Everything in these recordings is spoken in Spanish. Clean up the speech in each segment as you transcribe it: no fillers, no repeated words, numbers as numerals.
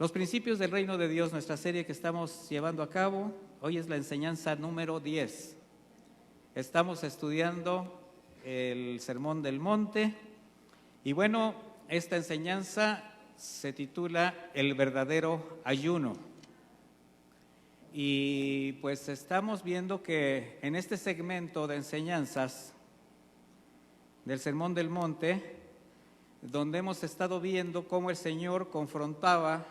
Los principios del reino de Dios, nuestra serie que estamos llevando a cabo, hoy es la enseñanza número 10. Estamos estudiando el Sermón del Monte y bueno, esta enseñanza se titula El verdadero ayuno. Y pues estamos viendo que en este segmento de enseñanzas del Sermón del Monte, donde hemos estado viendo cómo el Señor confrontaba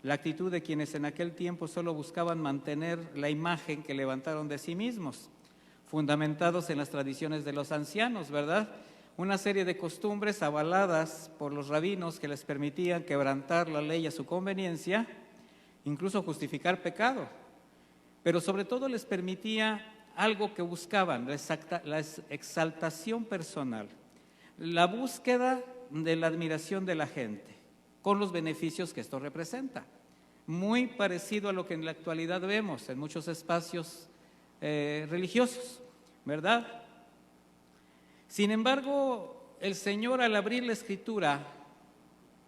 la actitud de quienes en aquel tiempo solo buscaban mantener la imagen que levantaron de sí mismos, fundamentados en las tradiciones de los ancianos, ¿verdad? Una serie de costumbres avaladas por los rabinos que les permitían quebrantar la ley a su conveniencia, incluso justificar pecado, pero sobre todo les permitía algo que buscaban, la exaltación personal, la búsqueda de la admiración de la gente, con los beneficios que esto representa. Muy parecido a lo que en la actualidad vemos en muchos espacios religiosos, ¿verdad? Sin embargo, el Señor al abrir la Escritura,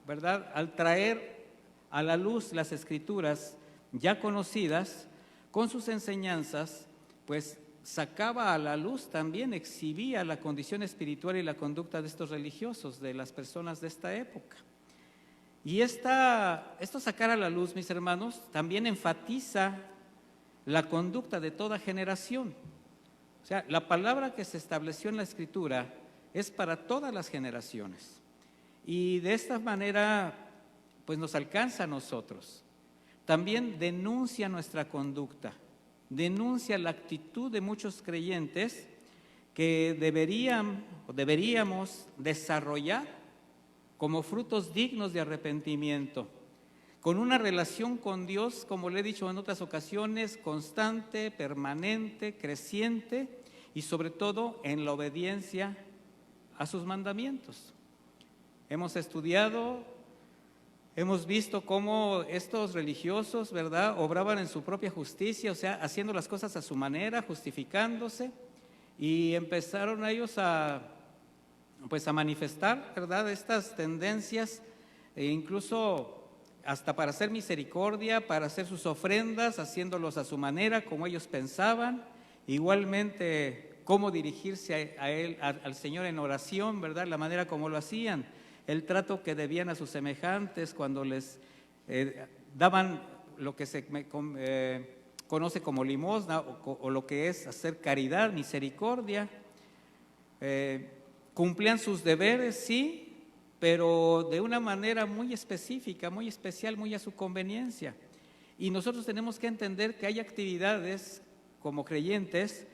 ¿verdad?, al traer a la luz las Escrituras ya conocidas, con sus enseñanzas, pues sacaba a la luz también, exhibía la condición espiritual y la conducta de estos religiosos, de las personas de esta época. Y esto sacar a la luz, mis hermanos, también enfatiza la conducta de toda generación. O sea, la palabra que se estableció en la Escritura es para todas las generaciones. Y de esta manera, pues nos alcanza a nosotros. También denuncia nuestra conducta, denuncia la actitud de muchos creyentes que deberíamos desarrollar como frutos dignos de arrepentimiento, con una relación con Dios, como le he dicho en otras ocasiones, constante, permanente, creciente y sobre todo en la obediencia a sus mandamientos. Hemos estudiado, hemos visto cómo estos religiosos, ¿verdad?, obraban en su propia justicia, o sea, haciendo las cosas a su manera, justificándose, y empezaron ellos a manifestar, ¿verdad?, estas tendencias, e incluso hasta para hacer misericordia, para hacer sus ofrendas, haciéndolos a su manera, como ellos pensaban, igualmente cómo dirigirse a él, al Señor en oración, ¿verdad?, la manera como lo hacían, el trato que debían a sus semejantes cuando les daban lo que se conoce como limosna o lo que es hacer caridad, misericordia. Cumplían sus deberes, sí, pero de una manera muy específica, muy especial, muy a su conveniencia. Y nosotros tenemos que entender que hay actividades como creyentes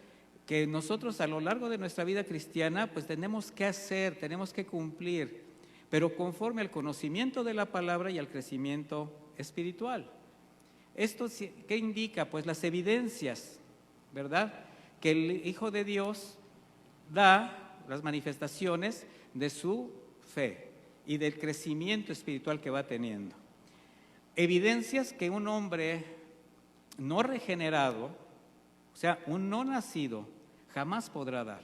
que nosotros a lo largo de nuestra vida cristiana pues tenemos que hacer, tenemos que cumplir, pero conforme al conocimiento de la palabra y al crecimiento espiritual. ¿Esto qué indica? Pues las evidencias, ¿verdad?, que el Hijo de Dios da, las manifestaciones de su fe y del crecimiento espiritual que va teniendo. Evidencias que un hombre no regenerado, o sea, un no nacido, jamás podrá dar.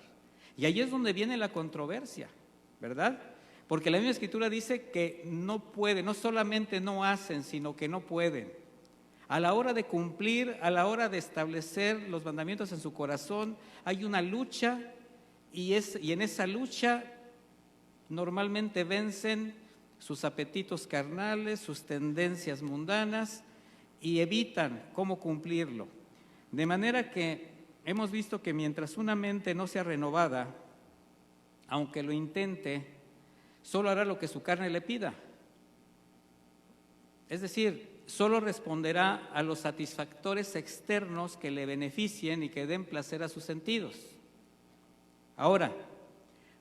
Y ahí es donde viene la controversia, ¿verdad? Porque la misma Escritura dice que no pueden, no solamente no hacen, sino que no pueden. A la hora de cumplir, a la hora de establecer los mandamientos en su corazón, hay una lucha. Y en esa lucha normalmente vencen sus apetitos carnales, sus tendencias mundanas y evitan cómo cumplirlo. De manera que hemos visto que mientras una mente no sea renovada, aunque lo intente, solo hará lo que su carne le pida. Es decir, solo responderá a los satisfactores externos que le beneficien y que den placer a sus sentidos. Ahora,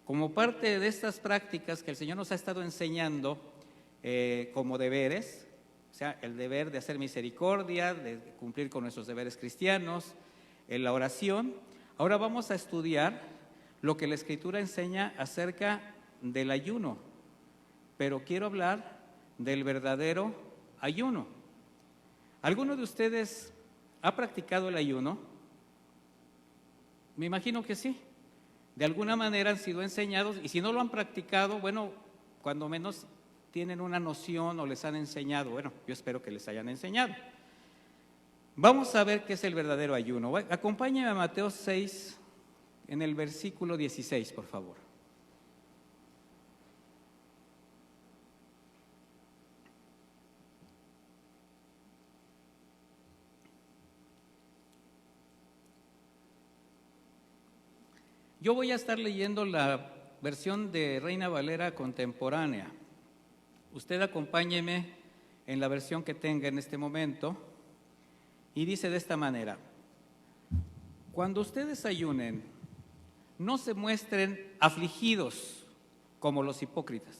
como parte de estas prácticas que el Señor nos ha estado enseñando como deberes, o sea, el deber de hacer misericordia, de cumplir con nuestros deberes cristianos, en la oración, ahora vamos a estudiar lo que la Escritura enseña acerca del ayuno, pero quiero hablar del verdadero ayuno. ¿Alguno de ustedes ha practicado el ayuno? Me imagino que sí. De alguna manera han sido enseñados y si no lo han practicado, bueno, cuando menos tienen una noción o les han enseñado. Bueno, yo espero que les hayan enseñado. Vamos a ver qué es el verdadero ayuno. Acompáñame a Mateo 6, en el versículo 16, por favor. Yo voy a estar leyendo la versión de Reina Valera contemporánea. Usted acompáñeme en la versión que tenga en este momento y dice de esta manera: cuando ustedes ayunen, no se muestren afligidos como los hipócritas,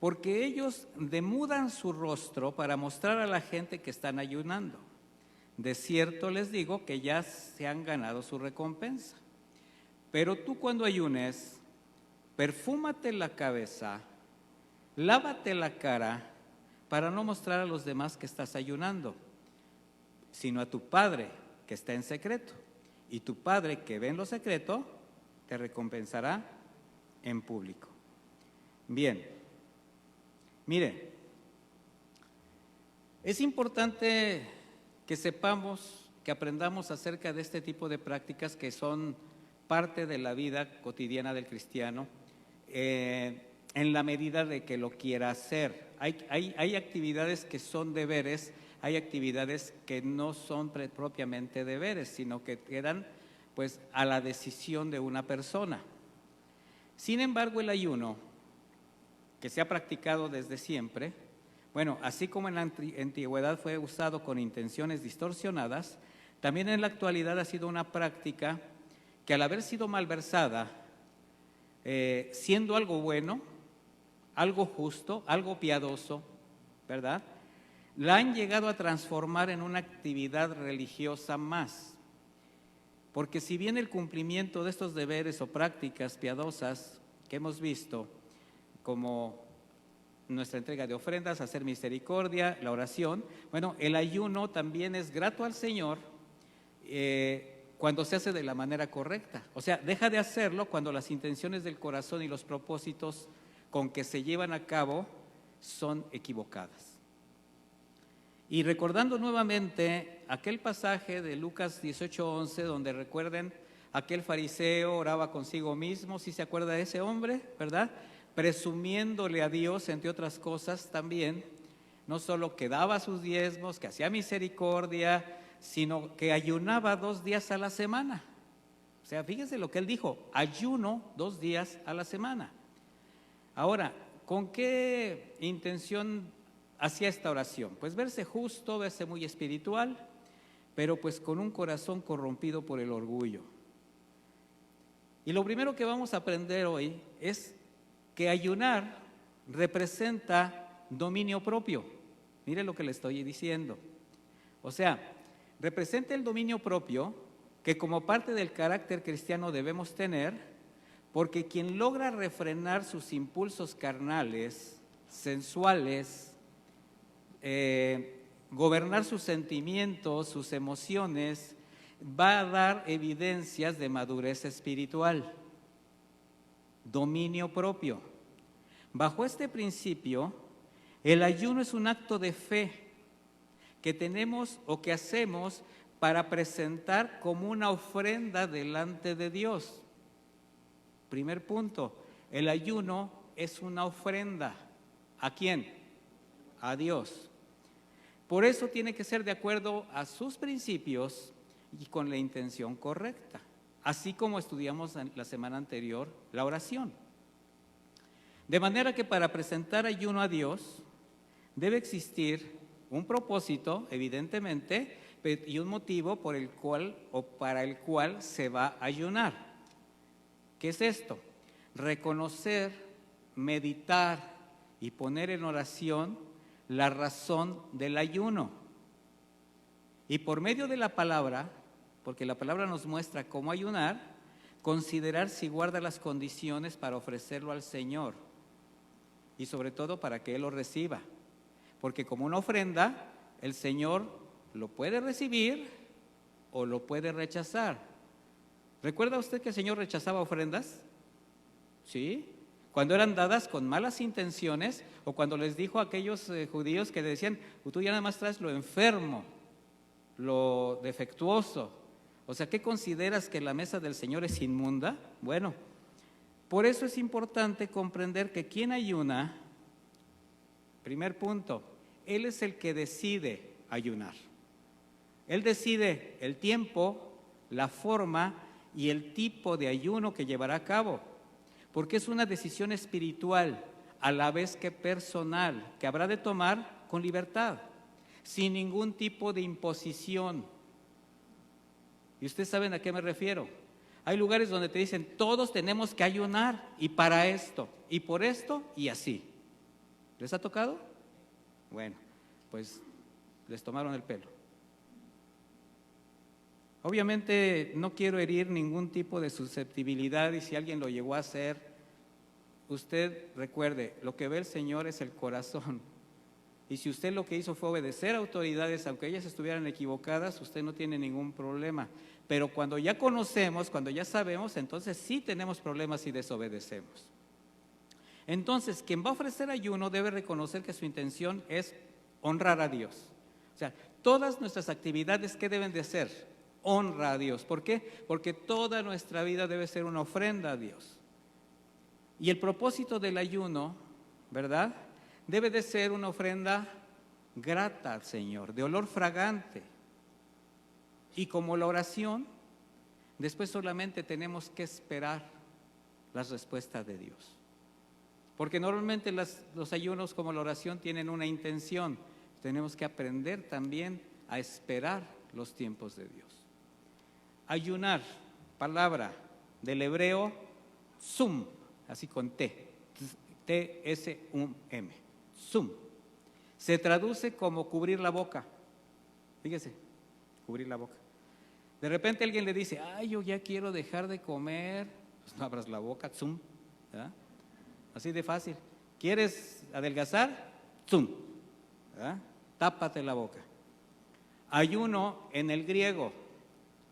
porque ellos demudan su rostro para mostrar a la gente que están ayunando. De cierto les digo que ya se han ganado su recompensa. Pero tú cuando ayunes, perfúmate la cabeza, lávate la cara, para no mostrar a los demás que estás ayunando, sino a tu Padre que está en secreto. Y tu Padre que ve en lo secreto, te recompensará en público. Bien, mire, es importante que sepamos, que aprendamos acerca de este tipo de prácticas que son parte de la vida cotidiana del cristiano, en la medida de que lo quiera hacer. Hay actividades que son deberes, hay actividades que no son propiamente deberes, sino que quedan pues a la decisión de una persona. Sin embargo, el ayuno, que se ha practicado desde siempre, bueno, así como en la antigüedad fue usado con intenciones distorsionadas, también en la actualidad ha sido una práctica que al haber sido malversada, siendo algo bueno, algo justo, algo piadoso, ¿verdad?, la han llegado a transformar en una actividad religiosa más. Porque si bien el cumplimiento de estos deberes o prácticas piadosas que hemos visto, como nuestra entrega de ofrendas, hacer misericordia, la oración, bueno, el ayuno también es grato al Señor cuando se hace de la manera correcta. O sea, deja de hacerlo cuando las intenciones del corazón y los propósitos con que se llevan a cabo son equivocadas. Y recordando nuevamente aquel pasaje de Lucas 18:11, donde recuerden, aquel fariseo oraba consigo mismo, ¿sí se acuerda de ese hombre, verdad? Presumiéndole a Dios, entre otras cosas también, no solo que daba sus diezmos, que hacía misericordia, sino que ayunaba 2 días a la semana. O sea, fíjense lo que él dijo: ayuno 2 días a la semana. Ahora, ¿con qué intención hacía esta oración? Pues verse justo, verse muy espiritual, pero pues con un corazón corrompido por el orgullo. Y lo primero que vamos a aprender hoy es que ayunar representa dominio propio. Mire lo que le estoy diciendo. O sea, representa el dominio propio que como parte del carácter cristiano debemos tener, porque quien logra refrenar sus impulsos carnales, sensuales, gobernar sus sentimientos, sus emociones, va a dar evidencias de madurez espiritual. Dominio propio. Bajo este principio, el ayuno es un acto de fe que tenemos o que hacemos para presentar como una ofrenda delante de Dios. Primer punto, el ayuno es una ofrenda. ¿A quién? A Dios. Por eso tiene que ser de acuerdo a sus principios y con la intención correcta, así como estudiamos la semana anterior la oración. De manera que para presentar ayuno a Dios debe existir un propósito, evidentemente, y un motivo por el cual o para el cual se va a ayunar. ¿Qué es esto? Reconocer, meditar y poner en oración la razón del ayuno. Y por medio de la palabra, porque la palabra nos muestra cómo ayunar, considerar si guarda las condiciones para ofrecerlo al Señor y sobre todo para que Él lo reciba. Porque como una ofrenda, el Señor lo puede recibir o lo puede rechazar. ¿Recuerda usted que el Señor rechazaba ofrendas? ¿Sí? cuando eran dadas con malas intenciones, o cuando les dijo a aquellos judíos que decían, tú ya nada más traes lo enfermo, lo defectuoso. O sea, ¿qué consideras que la mesa del Señor es inmunda? Bueno, por eso es importante comprender que quien ayuna, primer punto, Él es el que decide ayunar. Él decide el tiempo, la forma y el tipo de ayuno que llevará a cabo, porque es una decisión espiritual, a la vez que personal, que habrá de tomar con libertad, sin ningún tipo de imposición. Y ustedes saben a qué me refiero. Hay lugares donde te dicen, todos tenemos que ayunar, y para esto, y por esto, y así. ¿Les ha tocado? Bueno, pues les tomaron el pelo. Obviamente no quiero herir ningún tipo de susceptibilidad, y si alguien lo llegó a hacer, usted recuerde, lo que ve el Señor es el corazón. Y si usted lo que hizo fue obedecer a autoridades, aunque ellas estuvieran equivocadas, usted no tiene ningún problema. Pero cuando ya conocemos, cuando ya sabemos, entonces sí tenemos problemas si desobedecemos. Entonces, quien va a ofrecer ayuno debe reconocer que su intención es honrar a Dios. O sea, todas nuestras actividades, ¿qué deben de ser? Honra a Dios. ¿Por qué? Porque toda nuestra vida debe ser una ofrenda a Dios. Y el propósito del ayuno, ¿verdad?, debe de ser una ofrenda grata al Señor, de olor fragante. Y como la oración, después solamente tenemos que esperar las respuestas de Dios. Porque normalmente los ayunos como la oración tienen una intención. Tenemos que aprender también a esperar los tiempos de Dios. Ayunar, palabra del hebreo sum, así con T, T-S-U-M, sum. Se traduce como cubrir la boca. Fíjese, cubrir la boca. De repente alguien le dice, yo ya quiero dejar de comer, pues no abras la boca, sum, ¿verdad? Así de fácil. ¿Quieres adelgazar? Sum, ¿verdad? Tápate la boca. Ayuno en el griego,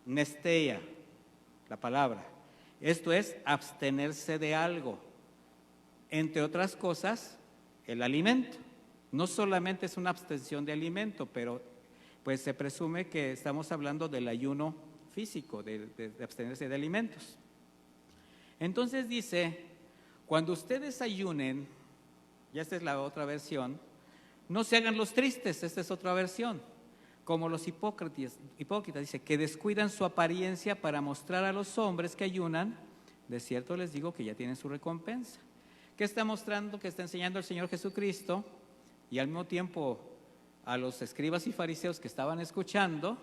nesteia, la palabra. Esto es abstenerse de algo. Entre otras cosas, el alimento. No solamente es una abstención de alimento, pero pues se presume que estamos hablando del ayuno físico, de abstenerse de alimentos. Entonces dice, cuando ustedes ayunen, ya esta es la otra versión, no se hagan los tristes, esta es otra versión. Como los hipócritas, dice, que descuidan su apariencia para mostrar a los hombres que ayunan, de cierto les digo que ya tienen su recompensa. ¿Qué está mostrando? Que está enseñando el Señor Jesucristo, y al mismo tiempo a los escribas y fariseos que estaban escuchando,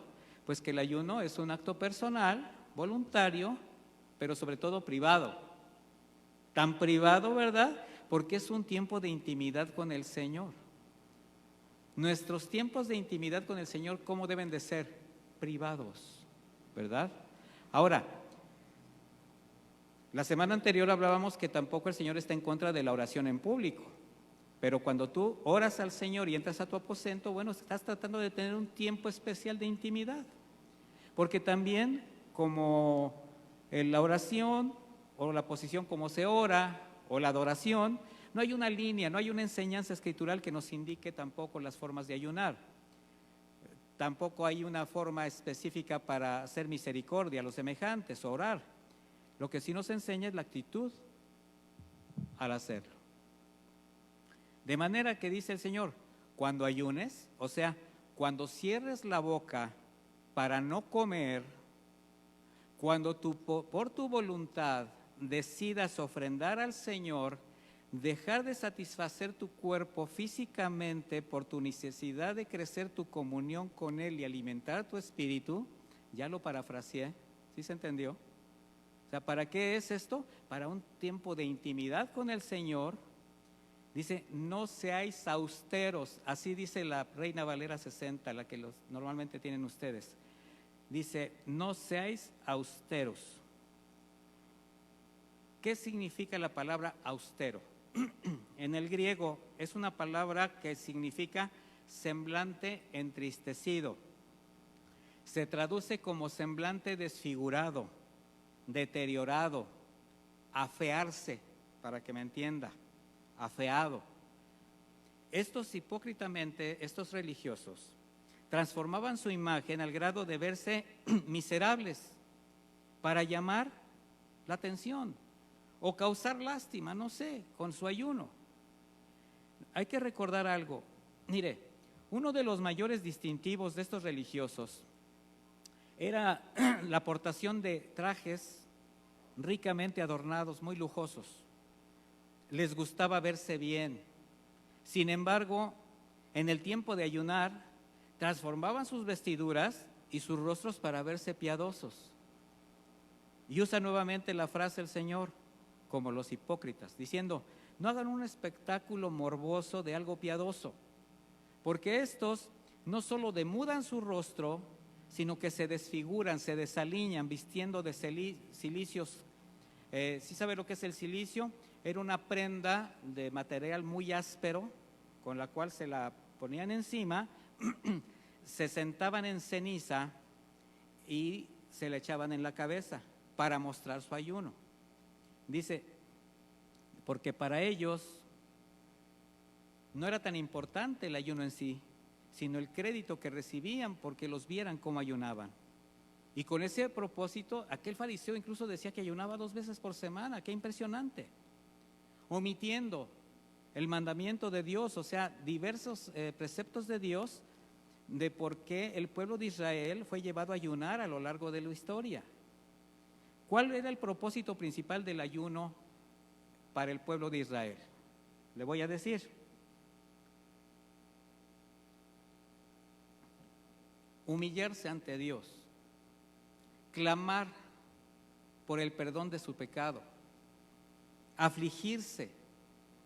pues que el ayuno es un acto personal, voluntario, pero sobre todo privado. Tan privado, ¿verdad? Porque es un tiempo de intimidad con el Señor. Nuestros tiempos de intimidad con el Señor, ¿cómo deben de ser? Privados, ¿verdad? Ahora, la semana anterior hablábamos que tampoco el Señor está en contra de la oración en público, pero cuando tú oras al Señor y entras a tu aposento, bueno, estás tratando de tener un tiempo especial de intimidad, porque también como en la oración o la posición como se ora o la adoración, no hay una línea, no hay una enseñanza escritural que nos indique tampoco las formas de ayunar. Tampoco hay una forma específica para hacer misericordia a los semejantes o orar. Lo que sí nos enseña es la actitud al hacerlo. De manera que dice el Señor, cuando ayunes, o sea, cuando cierres la boca para no comer, cuando tú por tu voluntad decidas ofrendar al Señor, dejar de satisfacer tu cuerpo físicamente por tu necesidad de crecer tu comunión con Él y alimentar tu espíritu, ya lo parafraseé, ¿sí se entendió? O sea, ¿para qué es esto? Para un tiempo de intimidad con el Señor. Dice, no seáis austeros, así dice la Reina Valera 60, la que normalmente tienen ustedes. Dice, no seáis austeros. ¿Qué significa la palabra austero? En el griego es una palabra que significa semblante entristecido. Se traduce como semblante desfigurado, deteriorado, afearse. para que me entienda, afeado. Estos hipócritamente, estos religiosos, transformaban su imagen al grado de verse miserables para llamar la atención o causar lástima, no sé, con su ayuno. Hay que recordar algo. Mire, uno de los mayores distintivos de estos religiosos era la portación de trajes ricamente adornados, muy lujosos. Les gustaba verse bien. Sin embargo, en el tiempo de ayunar, transformaban sus vestiduras y sus rostros para verse piadosos. Y usa nuevamente la frase el Señor, como los hipócritas, diciendo: no hagan un espectáculo morboso de algo piadoso, porque estos no solo demudan su rostro, sino que se desfiguran, se desaliñan, vistiendo de cilicios. ¿Sí sabe lo que es el cilicio? Era una prenda de material muy áspero, con la cual se la ponían encima, se sentaban en ceniza y se la echaban en la cabeza para mostrar su ayuno. Dice, porque para ellos no era tan importante el ayuno en sí, sino el crédito que recibían porque los vieran cómo ayunaban. Y con ese propósito, aquel fariseo incluso decía que ayunaba 2 veces por semana. ¡Qué impresionante! Omitiendo el mandamiento de Dios, o sea, diversos preceptos de Dios de por qué el pueblo de Israel fue llevado a ayunar a lo largo de la historia. ¿Cuál era el propósito principal del ayuno para el pueblo de Israel? Le voy a decir: humillarse ante Dios, clamar por el perdón de su pecado, afligirse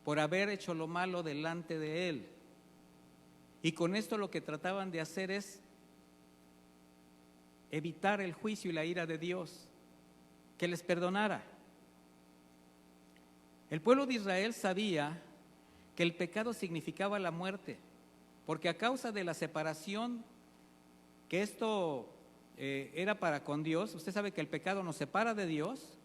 por haber hecho lo malo delante de Él. Y con esto lo que trataban de hacer es evitar el juicio y la ira de Dios, que les perdonara. El pueblo de Israel sabía que el pecado significaba la muerte, porque a causa de la separación que esto era para con Dios, usted sabe que el pecado nos separa de Dios,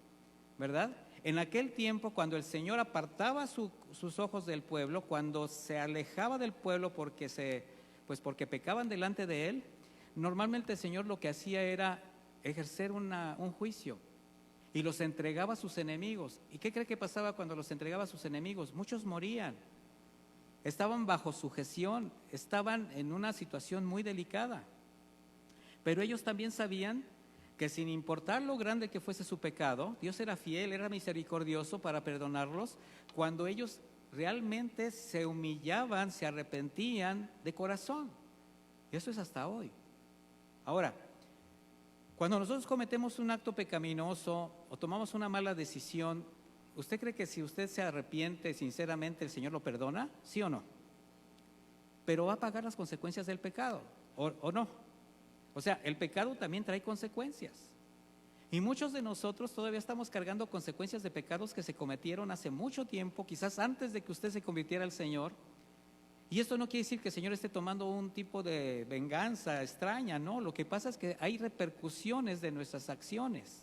¿verdad? En aquel tiempo, cuando el Señor apartaba sus ojos del pueblo, cuando se alejaba del pueblo porque pecaban delante de Él, normalmente el Señor lo que hacía era ejercer un juicio y los entregaba a sus enemigos. ¿Y qué cree que pasaba cuando los entregaba a sus enemigos? Muchos morían, estaban bajo sujeción, estaban en una situación muy delicada. Pero ellos también sabían que sin importar lo grande que fuese su pecado, Dios era fiel, era misericordioso para perdonarlos cuando ellos realmente se humillaban, se arrepentían de corazón. Y eso es hasta hoy. Ahora, cuando nosotros cometemos un acto pecaminoso o tomamos una mala decisión, ¿usted cree que si usted se arrepiente sinceramente el Señor lo perdona? ¿Sí o no? Pero va a pagar las consecuencias del pecado, ¿o no? O sea, el pecado también trae consecuencias. Y muchos de nosotros todavía estamos cargando consecuencias de pecados que se cometieron hace mucho tiempo, quizás antes de que usted se convirtiera al Señor. Y esto no quiere decir que el Señor esté tomando un tipo de venganza extraña, no. Lo que pasa es que hay repercusiones de nuestras acciones.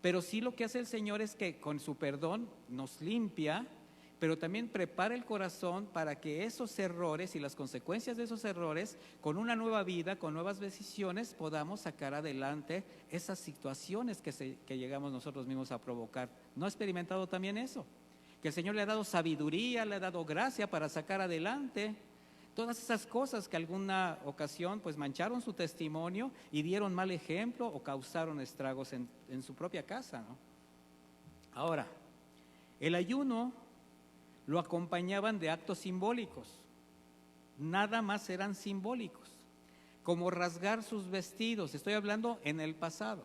Pero sí lo que hace el Señor es que con su perdón nos limpia, pero también prepara el corazón para que esos errores y las consecuencias de esos errores, con una nueva vida, con nuevas decisiones, podamos sacar adelante esas situaciones que llegamos nosotros mismos a provocar. ¿No ha experimentado también eso? Que el Señor le ha dado sabiduría, le ha dado gracia para sacar adelante todas esas cosas que alguna ocasión pues mancharon su testimonio y dieron mal ejemplo o causaron estragos en su propia casa, ¿no? Ahora, el ayuno lo acompañaban de actos simbólicos, nada más eran simbólicos, como rasgar sus vestidos. Estoy hablando en el pasado.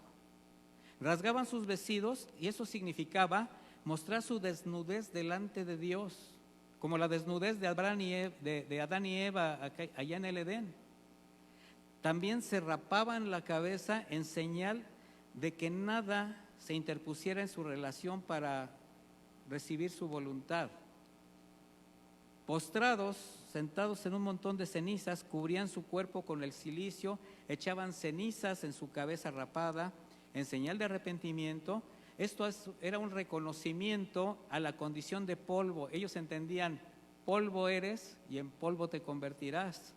Rasgaban sus vestidos y eso significaba mostrar su desnudez delante de Dios, como la desnudez de Adán y Eva allá en el Edén. También se rapaban la cabeza en señal de que nada se interpusiera en su relación para recibir su voluntad. Postrados, sentados en un montón de cenizas, cubrían su cuerpo con el cilicio, echaban cenizas en su cabeza rapada en señal de arrepentimiento era un reconocimiento a la condición de polvo. Ellos entendían, polvo eres y en polvo te convertirás.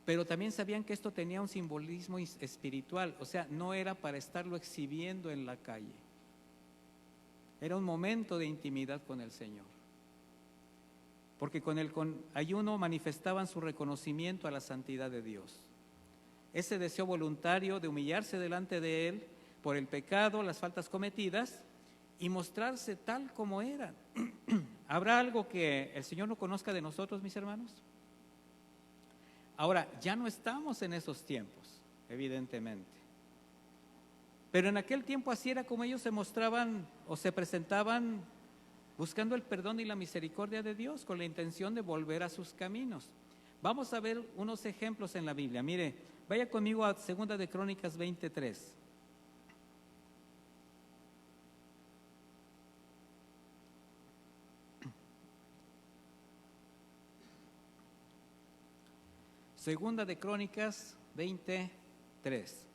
Pero también sabían que esto tenía un simbolismo espiritual, o sea, no era para estarlo exhibiendo en la calle. Era un momento de intimidad con el Señor. Porque con el ayuno manifestaban su reconocimiento a la santidad de Dios. Ese deseo voluntario de humillarse delante de Él por el pecado, las faltas cometidas y mostrarse tal como eran. ¿Habrá algo que el Señor no conozca de nosotros, mis hermanos? Ahora, ya no estamos en esos tiempos, evidentemente. Pero en aquel tiempo así era como ellos se mostraban o se presentaban buscando el perdón y la misericordia de Dios con la intención de volver a sus caminos. Vamos a ver unos ejemplos en la Biblia. Mire, vaya conmigo a 2 de Crónicas 23. Segunda de Crónicas 23.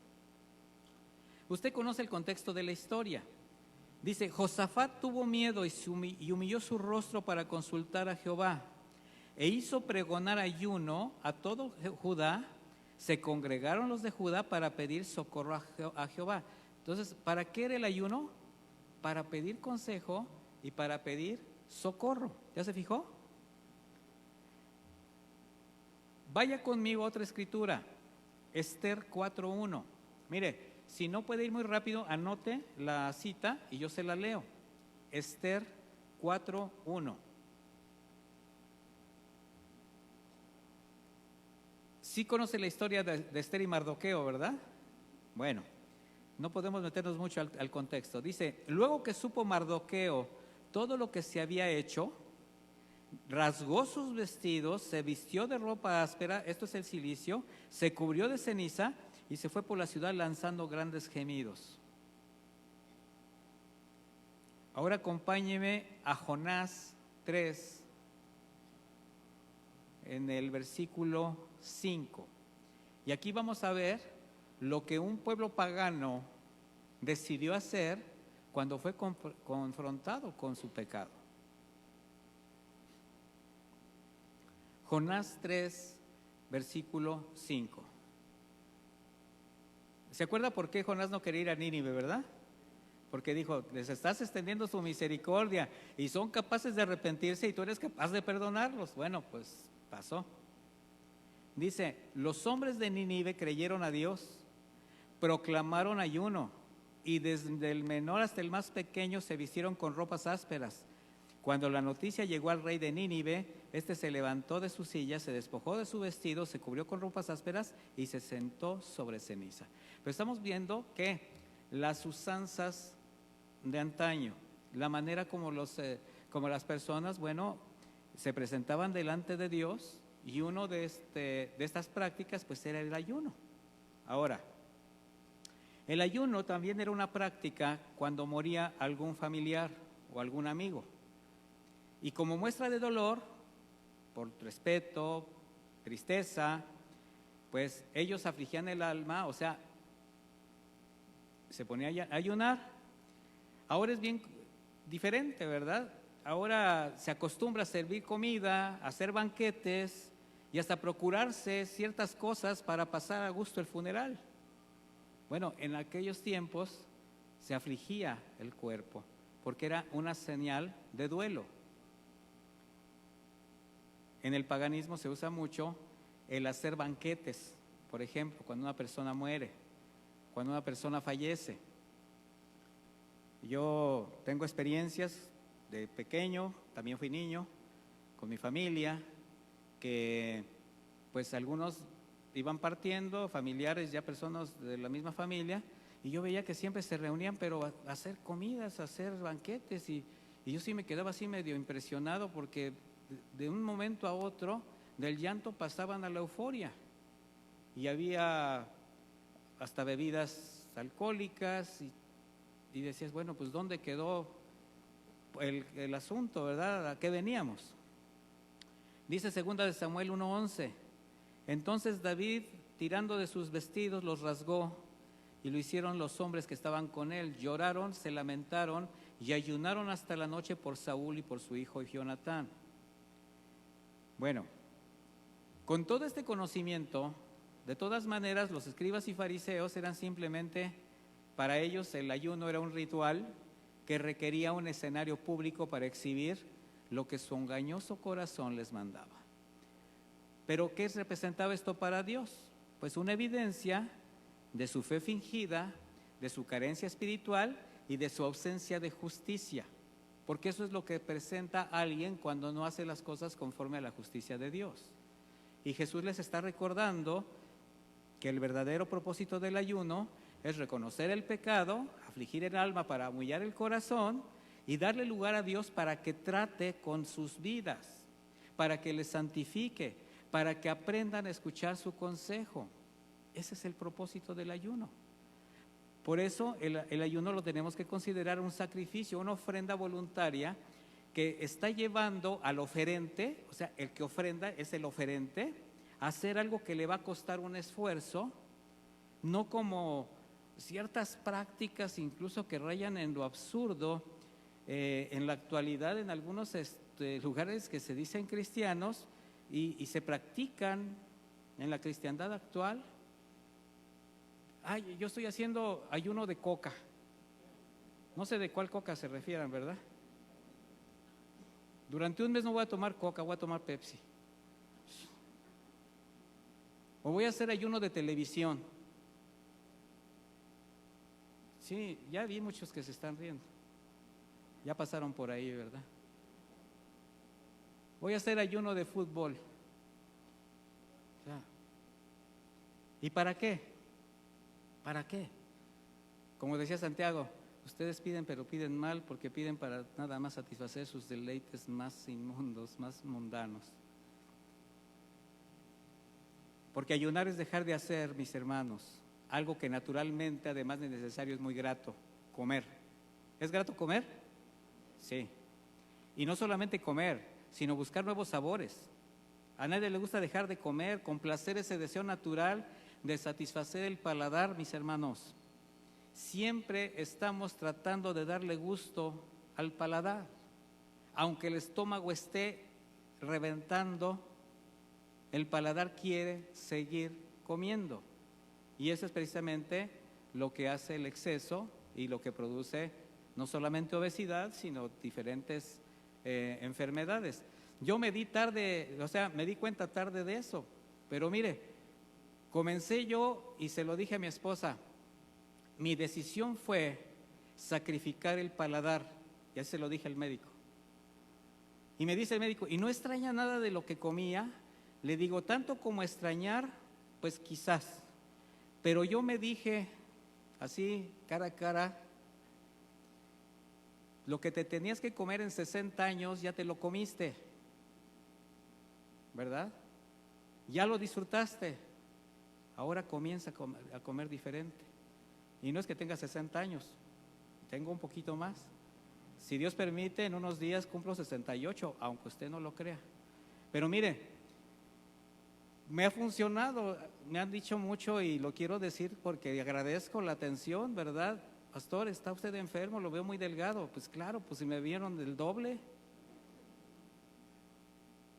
Usted conoce el contexto de la historia. Dice, Josafat tuvo miedo y humilló su rostro para consultar a Jehová, e hizo pregonar ayuno a todo Judá. Se congregaron los de Judá para pedir socorro a Jehová. Entonces, ¿para qué era el ayuno? Para pedir consejo y para pedir socorro. ¿Ya se fijó? Vaya conmigo a otra escritura, Esther 4:1. Mire, si no puede ir muy rápido, anote la cita y yo se la leo. Esther 4:1. Sí conoce la historia de Esther y Mardoqueo, ¿verdad? Bueno, no podemos meternos mucho al contexto. Dice, luego que supo Mardoqueo todo lo que se había hecho, rasgó sus vestidos, se vistió de ropa áspera, esto es el cilicio, se cubrió de ceniza y se fue por la ciudad lanzando grandes gemidos. Ahora acompáñeme a Jonás 3, en el versículo 5. Y aquí vamos a ver lo que un pueblo pagano decidió hacer cuando fue confrontado con su pecado. Jonás 3, versículo 5. ¿Se acuerda por qué Jonás no quería ir a Nínive, verdad? Porque dijo, les estás extendiendo su misericordia y son capaces de arrepentirse y tú eres capaz de perdonarlos. Bueno, pues pasó. Dice, los hombres de Nínive creyeron a Dios, proclamaron ayuno y desde el menor hasta el más pequeño se vistieron con ropas ásperas. Cuando la noticia llegó al rey de Nínive, este se levantó de su silla, se despojó de su vestido, se cubrió con ropas ásperas y se sentó sobre ceniza. Pero estamos viendo que las usanzas de antaño, la manera como las personas, bueno, se presentaban delante de Dios, y uno de estas prácticas pues era el ayuno. Ahora, el ayuno también era una práctica cuando moría algún familiar o algún amigo. Y como muestra de dolor, por respeto, tristeza, pues ellos afligían el alma, o sea, se ponía a ayunar. Ahora es bien diferente, ¿verdad? Ahora se acostumbra a servir comida, a hacer banquetes y hasta procurarse ciertas cosas para pasar a gusto el funeral. Bueno, en aquellos tiempos se afligía el cuerpo porque era una señal de duelo. En el paganismo se usa mucho el hacer banquetes, por ejemplo, cuando una persona muere, cuando una persona fallece. Yo tengo experiencias de pequeño, también fui niño, con mi familia, que pues algunos iban partiendo, familiares, ya personas de la misma familia, y yo veía que siempre se reunían, pero a hacer comidas, a hacer banquetes, y yo sí me quedaba así medio impresionado porque de un momento a otro del llanto pasaban a la euforia y había hasta bebidas alcohólicas y decías, bueno, pues ¿dónde quedó el asunto, verdad? ¿A qué veníamos? Dice 2 de Samuel 1:11, entonces David, tirando de sus vestidos, los rasgó, y lo hicieron los hombres que estaban con él. Lloraron, se lamentaron y ayunaron hasta la noche por Saúl y por su hijo Jonatán. Bueno, con todo este conocimiento, de todas maneras, los escribas y fariseos eran simplemente, para ellos el ayuno era un ritual que requería un escenario público para exhibir lo que su engañoso corazón les mandaba. Pero ¿qué representaba esto para Dios? Pues una evidencia de su fe fingida, de su carencia espiritual y de su ausencia de justicia, porque eso es lo que presenta a alguien cuando no hace las cosas conforme a la justicia de Dios. Y Jesús les está recordando que el verdadero propósito del ayuno es reconocer el pecado, afligir el alma para humillar el corazón y darle lugar a Dios para que trate con sus vidas, para que les santifique, para que aprendan a escuchar su consejo. Ese es el propósito del ayuno. Por eso el ayuno lo tenemos que considerar un sacrificio, una ofrenda voluntaria que está llevando al oferente, o sea, el que ofrenda es el oferente, a hacer algo que le va a costar un esfuerzo, no como ciertas prácticas incluso que rayan en lo absurdo en la actualidad en algunos lugares que se dicen cristianos y se practican en la cristiandad actual. Ay, yo estoy haciendo ayuno de coca. No sé de cuál coca se refieran, ¿verdad? Durante un mes no voy a tomar coca, voy a tomar Pepsi. O voy a hacer ayuno de televisión. Sí, ya vi muchos que se están riendo. Ya pasaron por ahí, ¿verdad? Voy a hacer ayuno de fútbol. ¿Y para qué? ¿Para qué? Como decía Santiago, ustedes piden pero piden mal porque piden para nada más satisfacer sus deleites más inmundos, más mundanos. Porque ayunar es dejar de hacer, mis hermanos, algo que naturalmente, además de necesario, es muy grato, comer. ¿Es grato comer? Sí. Y no solamente comer, sino buscar nuevos sabores. A nadie le gusta dejar de comer, complacer ese deseo natural de satisfacer el paladar, mis hermanos. Siempre estamos tratando de darle gusto al paladar, aunque el estómago esté reventando, el paladar quiere seguir comiendo. Y eso es precisamente lo que hace el exceso y lo que produce no solamente obesidad, sino diferentes enfermedades. Yo me di cuenta tarde de eso, pero mire, comencé yo y se lo dije a mi esposa, mi decisión fue sacrificar el paladar, ya se lo dije al médico. Y me dice el médico, ¿y no extraña nada de lo que comía? Le digo, tanto como extrañar, pues quizás, pero yo me dije así, cara a cara, lo que te tenías que comer en 60 años ya te lo comiste, ¿verdad? Ya lo disfrutaste, ahora comienza a comer diferente. Y no es que tenga 60 años, tengo un poquito más. Si Dios permite, en unos días cumplo 68, aunque usted no lo crea. Pero mire, me ha funcionado, me han dicho mucho y lo quiero decir porque agradezco la atención, ¿verdad? Pastor, ¿está usted enfermo? Lo veo muy delgado. Pues claro, pues si me vieron del doble.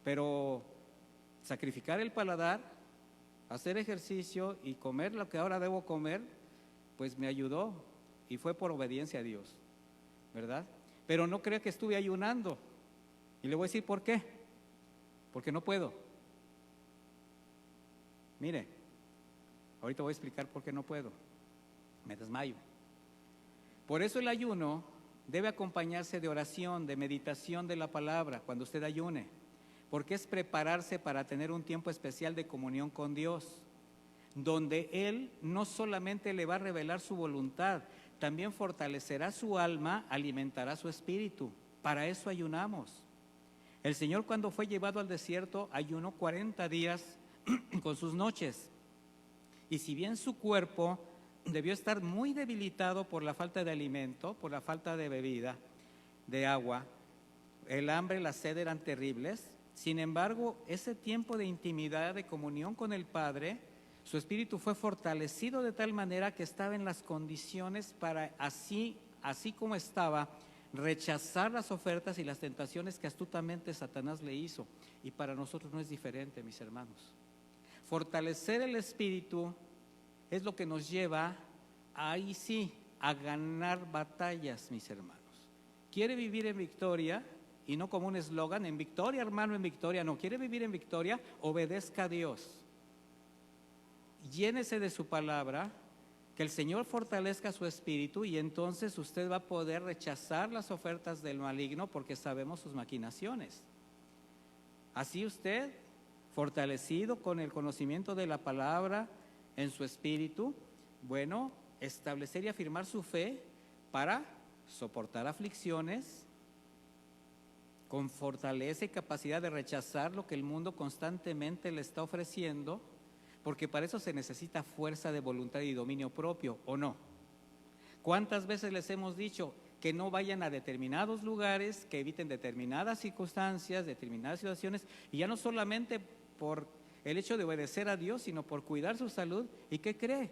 Pero sacrificar el paladar, hacer ejercicio y comer lo que ahora debo comer, pues me ayudó y fue por obediencia a Dios, ¿verdad? Pero no crea que estuve ayunando. Y le voy a decir por qué. Porque no puedo. Mire, ahorita voy a explicar por qué no puedo. Me desmayo. Por eso el ayuno debe acompañarse de oración, de meditación de la palabra cuando usted ayune, porque es prepararse para tener un tiempo especial de comunión con Dios, donde Él no solamente le va a revelar su voluntad, también fortalecerá su alma, alimentará su espíritu. Para eso ayunamos. El Señor, cuando fue llevado al desierto, ayunó 40 días con sus noches. Y si bien su cuerpo debió estar muy debilitado por la falta de alimento, por la falta de bebida, de agua, el hambre, la sed eran terribles, sin embargo, ese tiempo de intimidad, de comunión con el Padre, Su espíritu fue fortalecido de tal manera que estaba en las condiciones para así como estaba, rechazar las ofertas y las tentaciones que astutamente Satanás le hizo. Y para nosotros no es diferente, mis hermanos. Fortalecer el espíritu es lo que nos lleva ahí sí a ganar batallas, mis hermanos. ¿Quiere vivir en victoria? Y no como un eslogan, en victoria, hermano, en victoria. No, quiere vivir en victoria, obedezca a Dios. Llénese de su palabra, que el Señor fortalezca su espíritu y entonces usted va a poder rechazar las ofertas del maligno porque sabemos sus maquinaciones. Así usted, fortalecido con el conocimiento de la palabra en su espíritu, bueno, establecer y afirmar su fe para soportar aflicciones, con fortaleza y capacidad de rechazar lo que el mundo constantemente le está ofreciendo, porque para eso se necesita fuerza de voluntad y dominio propio, ¿o no? ¿Cuántas veces les hemos dicho que no vayan a determinados lugares, que eviten determinadas circunstancias, determinadas situaciones, y ya no solamente por el hecho de obedecer a Dios, sino por cuidar su salud? ¿Y qué cree?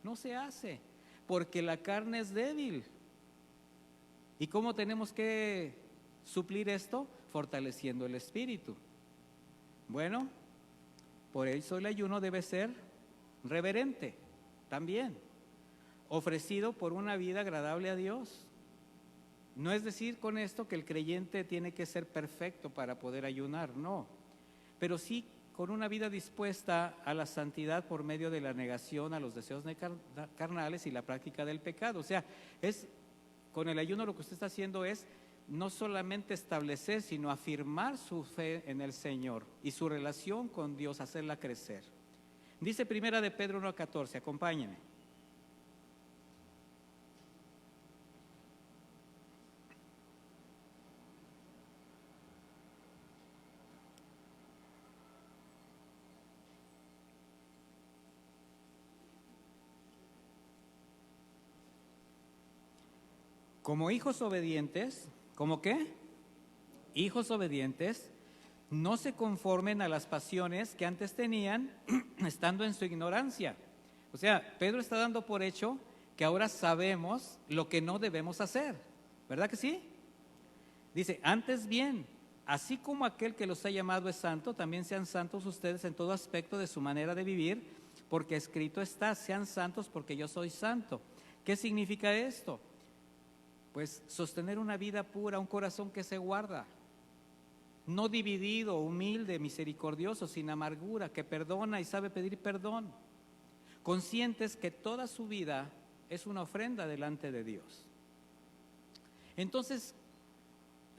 No se hace, porque la carne es débil. ¿Y cómo tenemos que suplir esto? Fortaleciendo el espíritu. Bueno, por eso el ayuno debe ser reverente también, ofrecido por una vida agradable a Dios. No es decir con esto que el creyente tiene que ser perfecto para poder ayunar, no, pero sí con una vida dispuesta a la santidad por medio de la negación a los deseos carnales y la práctica del pecado. O sea, con el ayuno lo que usted está haciendo es no solamente establecer, sino afirmar su fe en el Señor y su relación con Dios, hacerla crecer. Dice Primera de Pedro 1:14, acompáñenme. Como hijos obedientes, ¿cómo qué? Hijos obedientes, no se conformen a las pasiones que antes tenían estando en su ignorancia. O sea, Pedro está dando por hecho que ahora sabemos lo que no debemos hacer, ¿verdad que sí? Dice, antes bien, así como aquel que los ha llamado es santo, también sean santos ustedes en todo aspecto de su manera de vivir, porque escrito está, sean santos porque yo soy santo. ¿Qué significa esto? Pues sostener una vida pura, un corazón que se guarda, no dividido, humilde, misericordioso, sin amargura, que perdona y sabe pedir perdón, conscientes que toda su vida es una ofrenda delante de Dios. Entonces,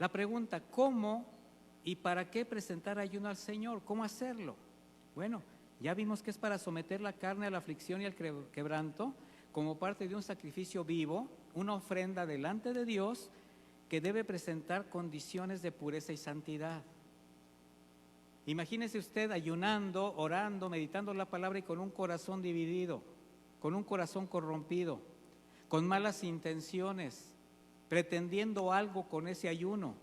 la pregunta, ¿cómo y para qué presentar ayuno al Señor? ¿Cómo hacerlo? Bueno, ya vimos que es para someter la carne a la aflicción y al quebranto, como parte de un sacrificio vivo, una ofrenda delante de Dios que debe presentar condiciones de pureza y santidad. Imagínese usted ayunando, orando, meditando la palabra y con un corazón dividido, con un corazón corrompido, con malas intenciones, pretendiendo algo con ese ayuno.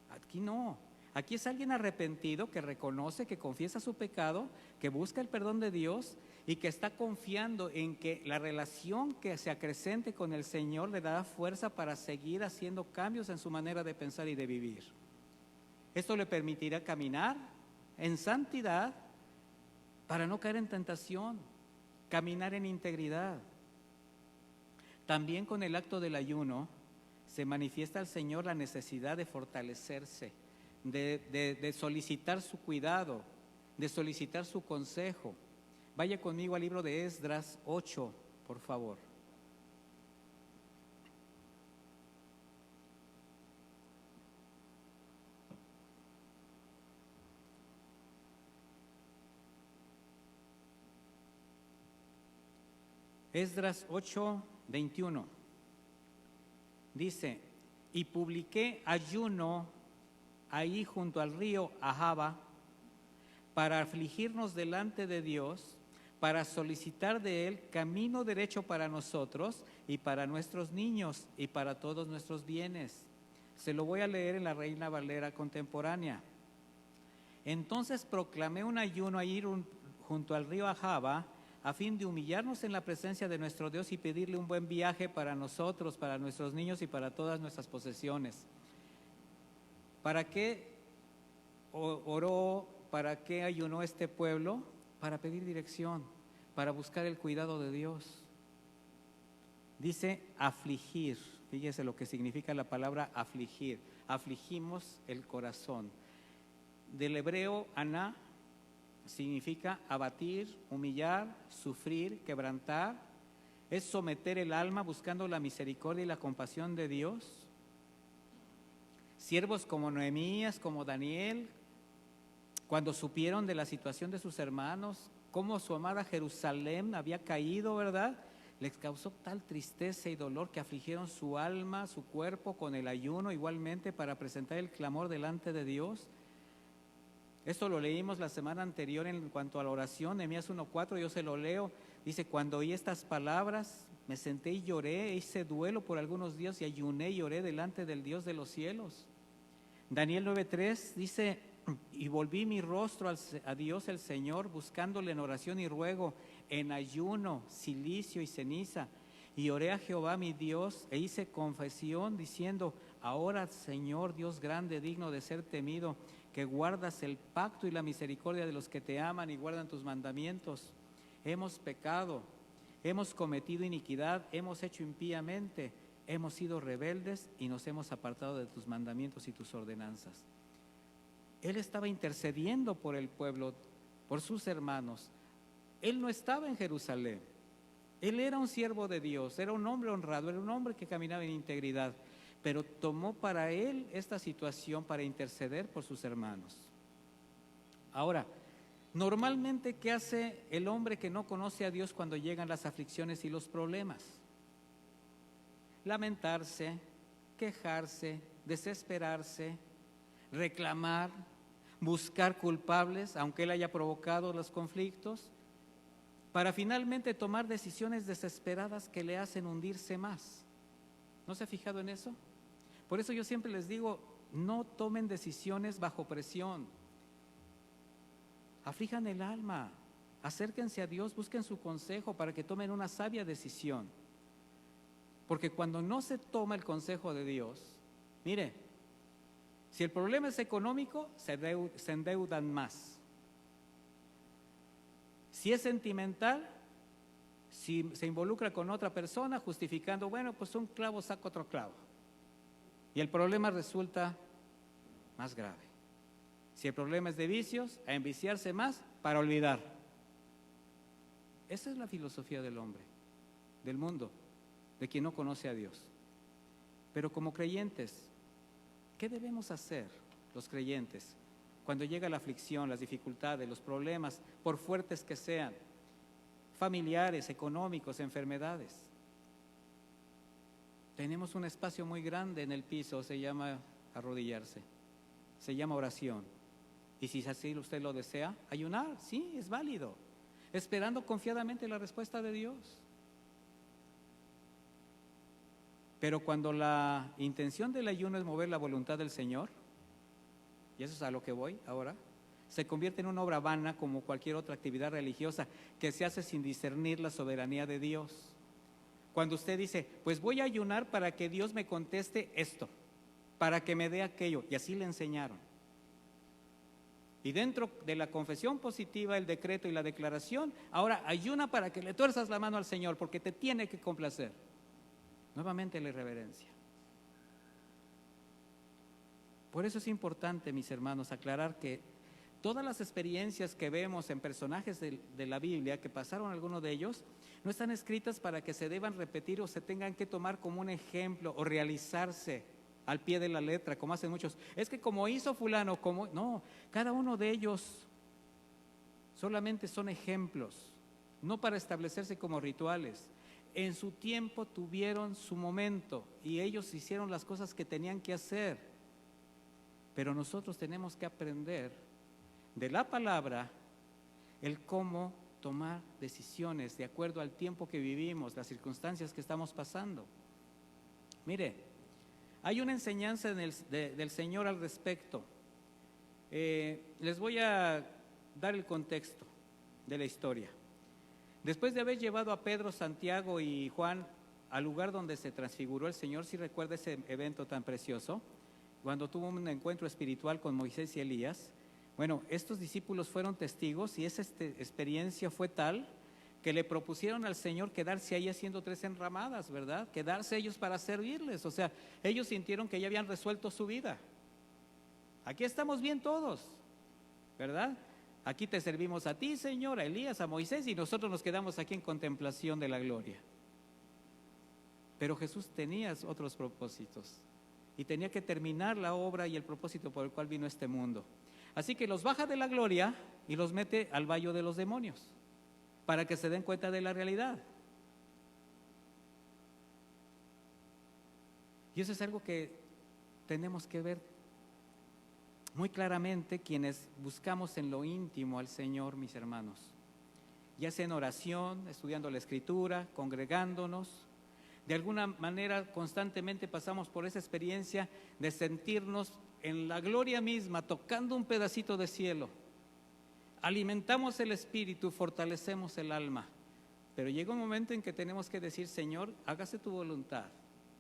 Aquí no. Aquí es alguien arrepentido que reconoce, que confiesa su pecado, que busca el perdón de Dios y que está confiando en que la relación que se acrecente con el Señor le dará fuerza para seguir haciendo cambios en su manera de pensar y de vivir. Esto le permitirá caminar en santidad para no caer en tentación, caminar en integridad. También con el acto del ayuno se manifiesta al Señor la necesidad de fortalecerse, de solicitar su cuidado, de solicitar su consejo. Vaya conmigo al libro de Esdras 8, por favor. Esdras 8, 21. Dice, y publiqué ayuno ahí junto al río Ahava para afligirnos delante de Dios, para solicitar de Él camino derecho para nosotros y para nuestros niños y para todos nuestros bienes. Se lo voy a leer en la Reina Valera contemporánea. Entonces proclamé un ayuno ahí junto al río Ahava, a fin de humillarnos en la presencia de nuestro Dios y pedirle un buen viaje para nosotros, para nuestros niños y para todas nuestras posesiones. ¿Para qué oró, para qué ayunó este pueblo? Para pedir dirección, para buscar el cuidado de Dios. Dice afligir, fíjese lo que significa la palabra afligir. Afligimos el corazón. Del hebreo aná significa abatir, humillar, sufrir, quebrantar. Es someter el alma buscando la misericordia y la compasión de Dios. Siervos como Nehemías, como Daniel, cuando supieron de la situación de sus hermanos, cómo su amada Jerusalén había caído, ¿verdad? Les causó tal tristeza y dolor que afligieron su alma, su cuerpo con el ayuno igualmente para presentar el clamor delante de Dios. Esto lo leímos la semana anterior en cuanto a la oración, Nehemías 1:4, yo se lo leo. Dice, cuando oí estas palabras, me senté y lloré, hice duelo por algunos días y ayuné y lloré delante del Dios de los cielos. Daniel 9:3 dice, y volví mi rostro a Dios el Señor, buscándole en oración y ruego, en ayuno, cilicio y ceniza. Y oré a Jehová mi Dios e hice confesión diciendo, ahora Señor Dios grande, digno de ser temido, que guardas el pacto y la misericordia de los que te aman y guardan tus mandamientos. Hemos pecado, hemos cometido iniquidad, hemos hecho impíamente, hemos sido rebeldes y nos hemos apartado de tus mandamientos y tus ordenanzas. Él estaba intercediendo por el pueblo, por sus hermanos. Él no estaba en Jerusalén. Él era un siervo de Dios, era un hombre honrado, era un hombre que caminaba en integridad, pero tomó para él esta situación para interceder por sus hermanos. Ahora, normalmente, ¿qué hace el hombre que no conoce a Dios cuando llegan las aflicciones y los problemas? Lamentarse, quejarse, desesperarse, reclamar, buscar culpables, aunque él haya provocado los conflictos, para finalmente tomar decisiones desesperadas que le hacen hundirse más. ¿No se ha fijado en eso? Por eso yo siempre les digo, no tomen decisiones bajo presión. Aflijan el alma, acérquense a Dios, busquen su consejo para que tomen una sabia decisión. Porque cuando no se toma el consejo de Dios, mire, si el problema es económico, se endeudan más. Si es sentimental, si se involucra con otra persona justificando, bueno, pues un clavo saca otro clavo. Y el problema resulta más grave. Si el problema es de vicios, a enviciarse más para olvidar. Esa es la filosofía del hombre, del mundo, de quien no conoce a Dios. Pero como creyentes, ¿qué debemos hacer los creyentes cuando llega la aflicción, las dificultades, los problemas, por fuertes que sean, familiares, económicos, enfermedades? Tenemos un espacio muy grande en el piso, se llama arrodillarse, se llama oración. Y si así usted lo desea, ayunar, sí, es válido, esperando confiadamente la respuesta de Dios. Pero cuando la intención del ayuno es mover la voluntad del Señor, y eso es a lo que voy ahora, se convierte en una obra vana como cualquier otra actividad religiosa que se hace sin discernir la soberanía de Dios. Cuando usted dice, pues voy a ayunar para que Dios me conteste esto, para que me dé aquello, y así le enseñaron. Y dentro de la confesión positiva, el decreto y la declaración, ahora ayuna para que le tuerzas la mano al Señor, porque te tiene que complacer. Nuevamente la irreverencia. Por eso es importante, mis hermanos, aclarar que todas las experiencias que vemos en personajes de la Biblia, que pasaron algunos de ellos, no están escritas para que se deban repetir o se tengan que tomar como un ejemplo o realizarse al pie de la letra, como hacen muchos. Es que como hizo fulano, como... No, cada uno de ellos solamente son ejemplos, no para establecerse como rituales. En su tiempo tuvieron su momento y ellos hicieron las cosas que tenían que hacer. Pero nosotros tenemos que aprender de la palabra el cómo tomar decisiones de acuerdo al tiempo que vivimos, las circunstancias que estamos pasando. Mire, hay una enseñanza del Señor al respecto. Les voy a dar el contexto. de la historia. Después de haber llevado a Pedro, Santiago y Juan al lugar donde se transfiguró el Señor, si recuerda ese evento tan precioso, cuando tuvo un encuentro espiritual con Moisés y Elías. Bueno, estos discípulos fueron testigos y esa experiencia fue tal que le propusieron al Señor quedarse ahí haciendo 3 enramadas, ¿verdad? Quedarse ellos para servirles. O sea, ellos sintieron que ya habían resuelto su vida. Aquí estamos bien todos, ¿verdad? Aquí te servimos a ti, Señor, a Elías, a Moisés, y nosotros nos quedamos aquí en contemplación de la gloria. Pero Jesús tenía otros propósitos y tenía que terminar la obra y el propósito por el cual vino a este mundo. Así que los baja de la gloria y los mete al valle de los demonios para que se den cuenta de la realidad. Y eso es algo que tenemos que ver muy claramente quienes buscamos en lo íntimo al Señor, mis hermanos. Ya sea en oración, estudiando la Escritura, congregándonos. De alguna manera constantemente pasamos por esa experiencia de sentirnos en la gloria misma, tocando un pedacito de cielo. Alimentamos el espíritu, fortalecemos el alma. Pero llega un momento en que tenemos que decir: Señor, hágase tu voluntad,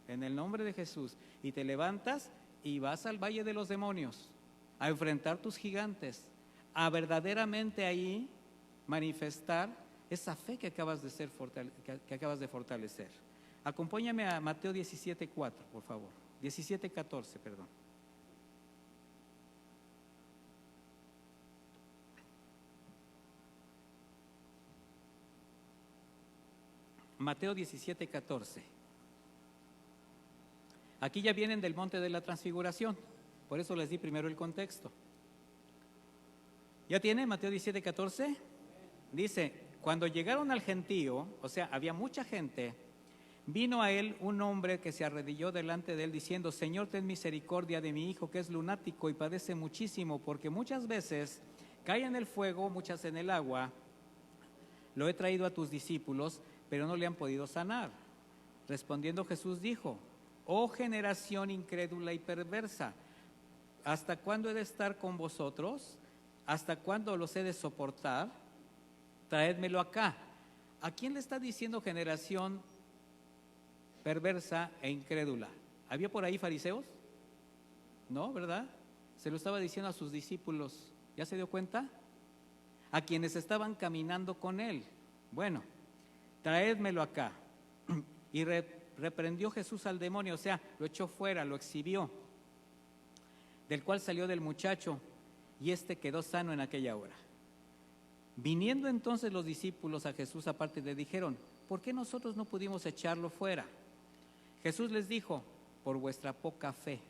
en el nombre de Jesús. Y te levantas y vas al valle de los demonios, a enfrentar tus gigantes, a verdaderamente ahí manifestar esa fe que acabas de fortalecer. Acompáñame a Mateo 17:4, por favor. 17:14, perdón. Mateo 17:14. Aquí ya vienen del monte de la transfiguración, por eso les di primero el contexto. ¿Ya tiene Mateo 17:14? Dice: cuando llegaron al gentío, o sea, había mucha gente, vino a él un hombre que se arrodilló delante de él diciendo: Señor, ten misericordia de mi hijo, que es lunático y padece muchísimo, porque muchas veces cae en el fuego, muchas en el agua. Lo he traído a tus discípulos, pero no le han podido sanar. Respondiendo Jesús dijo: oh generación incrédula y perversa, ¿hasta cuándo he de estar con vosotros? ¿Hasta cuándo los he de soportar? Traédmelo acá. ¿A quién le está diciendo generación perversa e incrédula? ¿Había por ahí fariseos? No, ¿verdad? Se lo estaba diciendo a sus discípulos. ¿Ya se dio cuenta? A quienes estaban caminando con él. Bueno, traédmelo acá. Y reprendió Jesús al demonio, o sea, lo echó fuera, lo exhibió, del cual salió del muchacho, y éste quedó sano en aquella hora. Viniendo entonces los discípulos a Jesús aparte, le dijeron: ¿por qué nosotros no pudimos echarlo fuera? Jesús les dijo: por vuestra poca fe.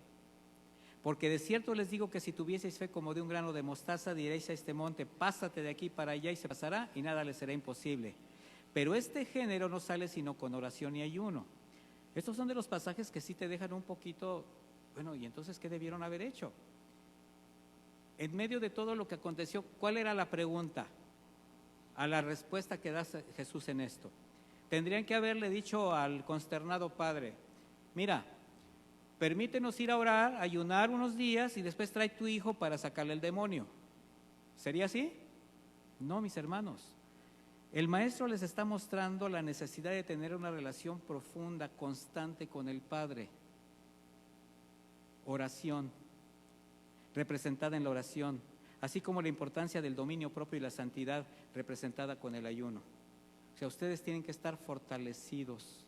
Porque de cierto les digo que si tuvieseis fe como de un grano de mostaza, diréis a este monte: pásate de aquí para allá, y se pasará, y nada le será imposible. Pero este género no sale sino con oración y ayuno. Estos son de los pasajes que sí te dejan un poquito, bueno, ¿y entonces qué debieron haber hecho? En medio de todo lo que aconteció, ¿cuál era la pregunta? A la respuesta que da Jesús en esto. Tendrían que haberle dicho al consternado padre: mira, permítenos ir a orar, ayunar unos días y después trae tu hijo para sacarle el demonio. ¿Sería así? No, mis hermanos. El maestro les está mostrando la necesidad de tener una relación profunda, constante con el Padre. Oración, representada en la oración, así como la importancia del dominio propio y la santidad, representada con el ayuno. O sea, ustedes tienen que estar fortalecidos,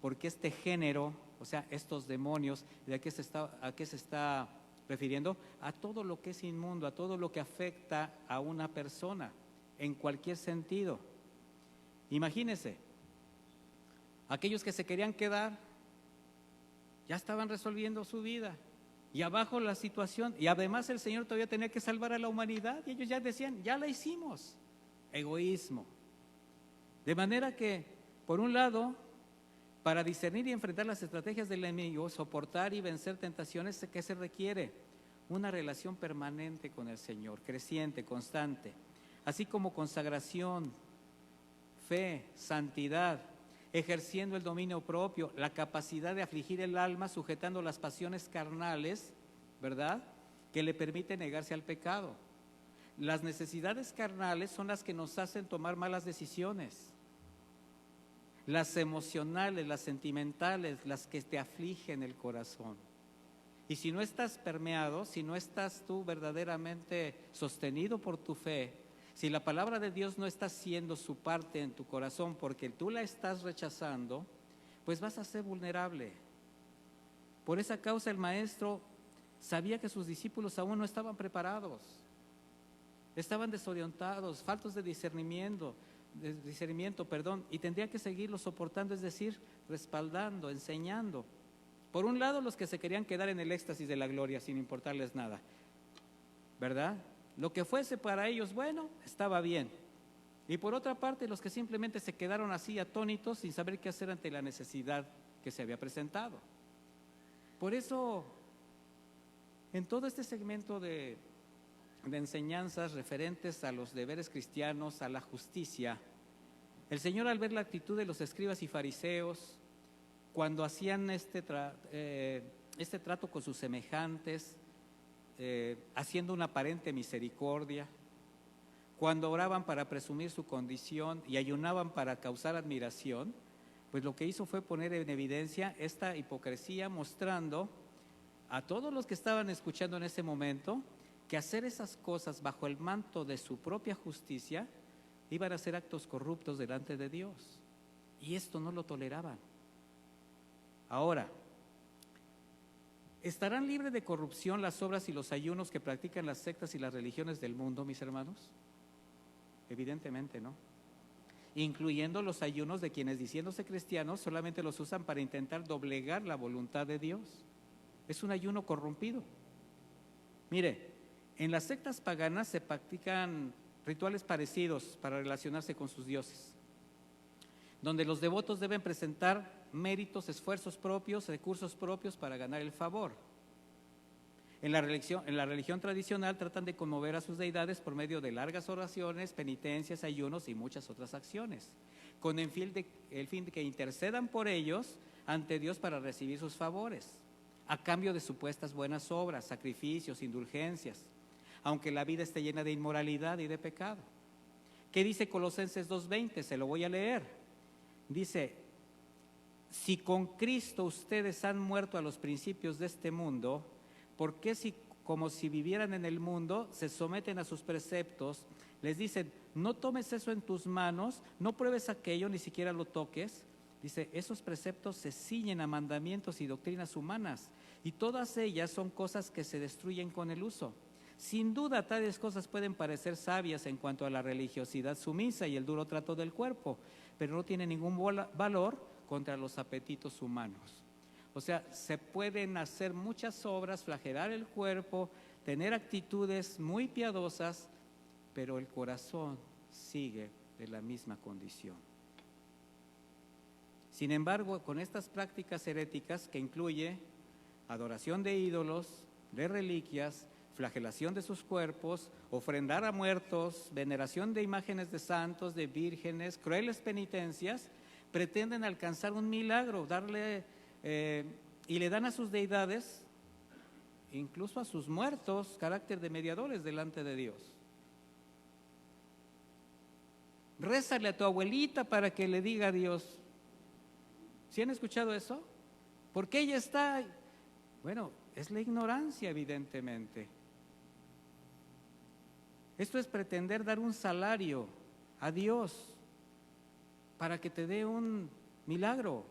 porque este género, o sea, estos demonios, ¿a qué se está refiriendo? A todo lo que es inmundo, a todo lo que afecta a una persona, en cualquier sentido. Imagínense, aquellos que se querían quedar, ya estaban resolviendo su vida, y abajo la situación, y además el Señor todavía tenía que salvar a la humanidad, y ellos ya decían: ya la hicimos. Egoísmo. De manera que, por un lado, para discernir y enfrentar las estrategias del enemigo, soportar y vencer tentaciones, ¿qué se requiere? Una relación permanente con el Señor, creciente, constante, así como consagración, fe, santidad, ejerciendo el dominio propio, la capacidad de afligir el alma, sujetando las pasiones carnales, ¿verdad?, que le permite negarse al pecado. Las necesidades carnales son las que nos hacen tomar malas decisiones. Las emocionales, las sentimentales, las que te afligen el corazón. Y si no estás permeado, si no estás tú verdaderamente sostenido por tu fe, si la palabra de Dios no está haciendo su parte en tu corazón porque tú la estás rechazando, pues vas a ser vulnerable. Por esa causa el maestro sabía que sus discípulos aún no estaban preparados, estaban desorientados, faltos de discernimiento, y tendría que seguirlos soportando, es decir, respaldando, enseñando. Por un lado, los que se querían quedar en el éxtasis de la gloria sin importarles nada, ¿verdad? Lo que fuese para ellos bueno, estaba bien. Y por otra parte, los que simplemente se quedaron así atónitos sin saber qué hacer ante la necesidad que se había presentado. Por eso, en todo este segmento de enseñanzas referentes a los deberes cristianos, a la justicia, el Señor, al ver la actitud de los escribas y fariseos cuando hacían este trato con sus semejantes, haciendo una aparente misericordia, cuando oraban para presumir su condición y ayunaban para causar admiración, pues lo que hizo fue poner en evidencia esta hipocresía, mostrando a todos los que estaban escuchando en ese momento que hacer esas cosas bajo el manto de su propia justicia iban a ser actos corruptos delante de Dios, y esto no lo toleraban. Ahora, ¿estarán libres de corrupción las obras y los ayunos que practican las sectas y las religiones del mundo, mis hermanos? Evidentemente no. Incluyendo los ayunos de quienes, diciéndose cristianos, solamente los usan para intentar doblegar la voluntad de Dios. Es un ayuno corrompido. Mire, en las sectas paganas se practican rituales parecidos para relacionarse con sus dioses, donde los devotos deben presentar méritos, esfuerzos propios, recursos propios para ganar el favor. En la religión tradicional tratan de conmover a sus deidades por medio de largas oraciones, penitencias, ayunos y muchas otras acciones, con el fin de que intercedan por ellos ante Dios para recibir sus favores, a cambio de supuestas buenas obras, sacrificios, indulgencias, aunque la vida esté llena de inmoralidad y de pecado. ¿Qué dice Colosenses 2:20? Se lo voy a leer. Dice: si con Cristo ustedes han muerto a los principios de este mundo, ¿por qué como si vivieran en el mundo, se someten a sus preceptos? Les dicen: no tomes eso en tus manos, no pruebes aquello, ni siquiera lo toques. Dice: esos preceptos se ciñen a mandamientos y doctrinas humanas, y todas ellas son cosas que se destruyen con el uso. Sin duda, tales cosas pueden parecer sabias en cuanto a la religiosidad sumisa y el duro trato del cuerpo, pero no tienen ningún valor contra los apetitos humanos. O sea, se pueden hacer muchas obras, flagelar el cuerpo, tener actitudes muy piadosas, pero el corazón sigue de la misma condición. Sin embargo, con estas prácticas heréticas, que incluye adoración de ídolos, de reliquias, flagelación de sus cuerpos, ofrendar a muertos, veneración de imágenes de santos, de vírgenes, crueles penitencias, pretenden alcanzar un milagro, y le dan a sus deidades, incluso a sus muertos, carácter de mediadores delante de Dios. Rézale a tu abuelita para que le diga a Dios. ¿Sí han escuchado eso? Porque ella está, bueno, es la ignorancia, evidentemente. Esto es pretender dar un salario a Dios para que te dé un milagro.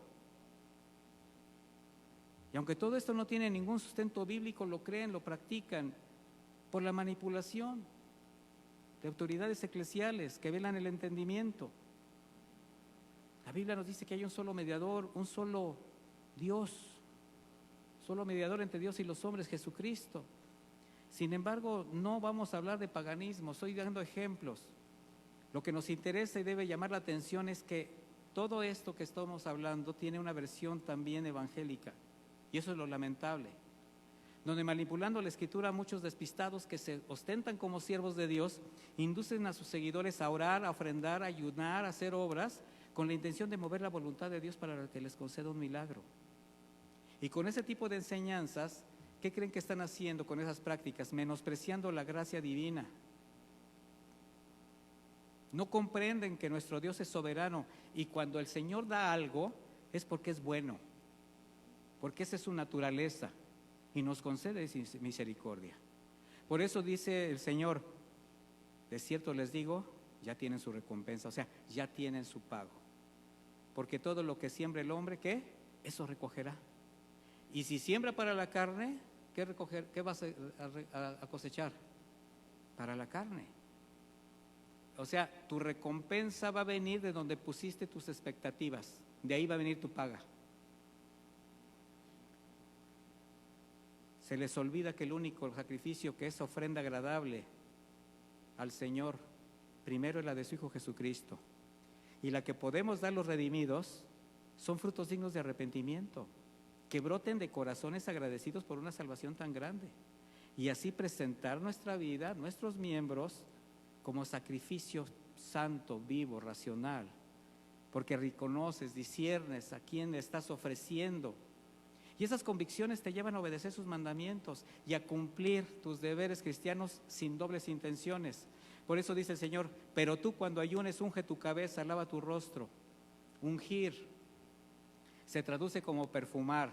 Y aunque todo esto no tiene ningún sustento bíblico, lo creen, lo practican por la manipulación de autoridades eclesiales que velan el entendimiento. La Biblia nos dice que hay un solo mediador, un solo Dios, solo mediador entre Dios y los hombres, Jesucristo. Sin embargo, no vamos a hablar de paganismo, estoy dando ejemplos. Lo que nos interesa y debe llamar la atención es que todo esto que estamos hablando tiene una versión también evangélica, y eso es lo lamentable, donde manipulando la Escritura, muchos despistados que se ostentan como siervos de Dios inducen a sus seguidores a orar, a ofrendar, a ayunar, a hacer obras con la intención de mover la voluntad de Dios para que les conceda un milagro. Y con ese tipo de enseñanzas, ¿qué creen que están haciendo con esas prácticas? Menospreciando la gracia divina, No comprenden que nuestro Dios es soberano y cuando el Señor da algo es porque es bueno, porque esa es su naturaleza y nos concede misericordia. Por eso dice el Señor, de cierto les digo, ya tienen su recompensa, o sea, ya tienen su pago. Porque todo lo que siembra el hombre, ¿qué? Eso recogerá. Y si siembra para la carne, ¿qué vas a cosechar? Para la carne. O sea, tu recompensa va a venir de donde pusiste tus expectativas. De ahí va a venir tu paga. Se les olvida que el único sacrificio que es ofrenda agradable al Señor, primero es la de su Hijo Jesucristo. Y la que podemos dar los redimidos son frutos dignos de arrepentimiento, que broten de corazones agradecidos por una salvación tan grande. Y así presentar nuestra vida, nuestros miembros, como sacrificio santo, vivo, racional, porque reconoces, disciernes a quién le estás ofreciendo. Y esas convicciones te llevan a obedecer sus mandamientos y a cumplir tus deberes cristianos sin dobles intenciones. Por eso dice el Señor, pero tú cuando ayunes unge tu cabeza, lava tu rostro. Ungir se traduce como perfumar.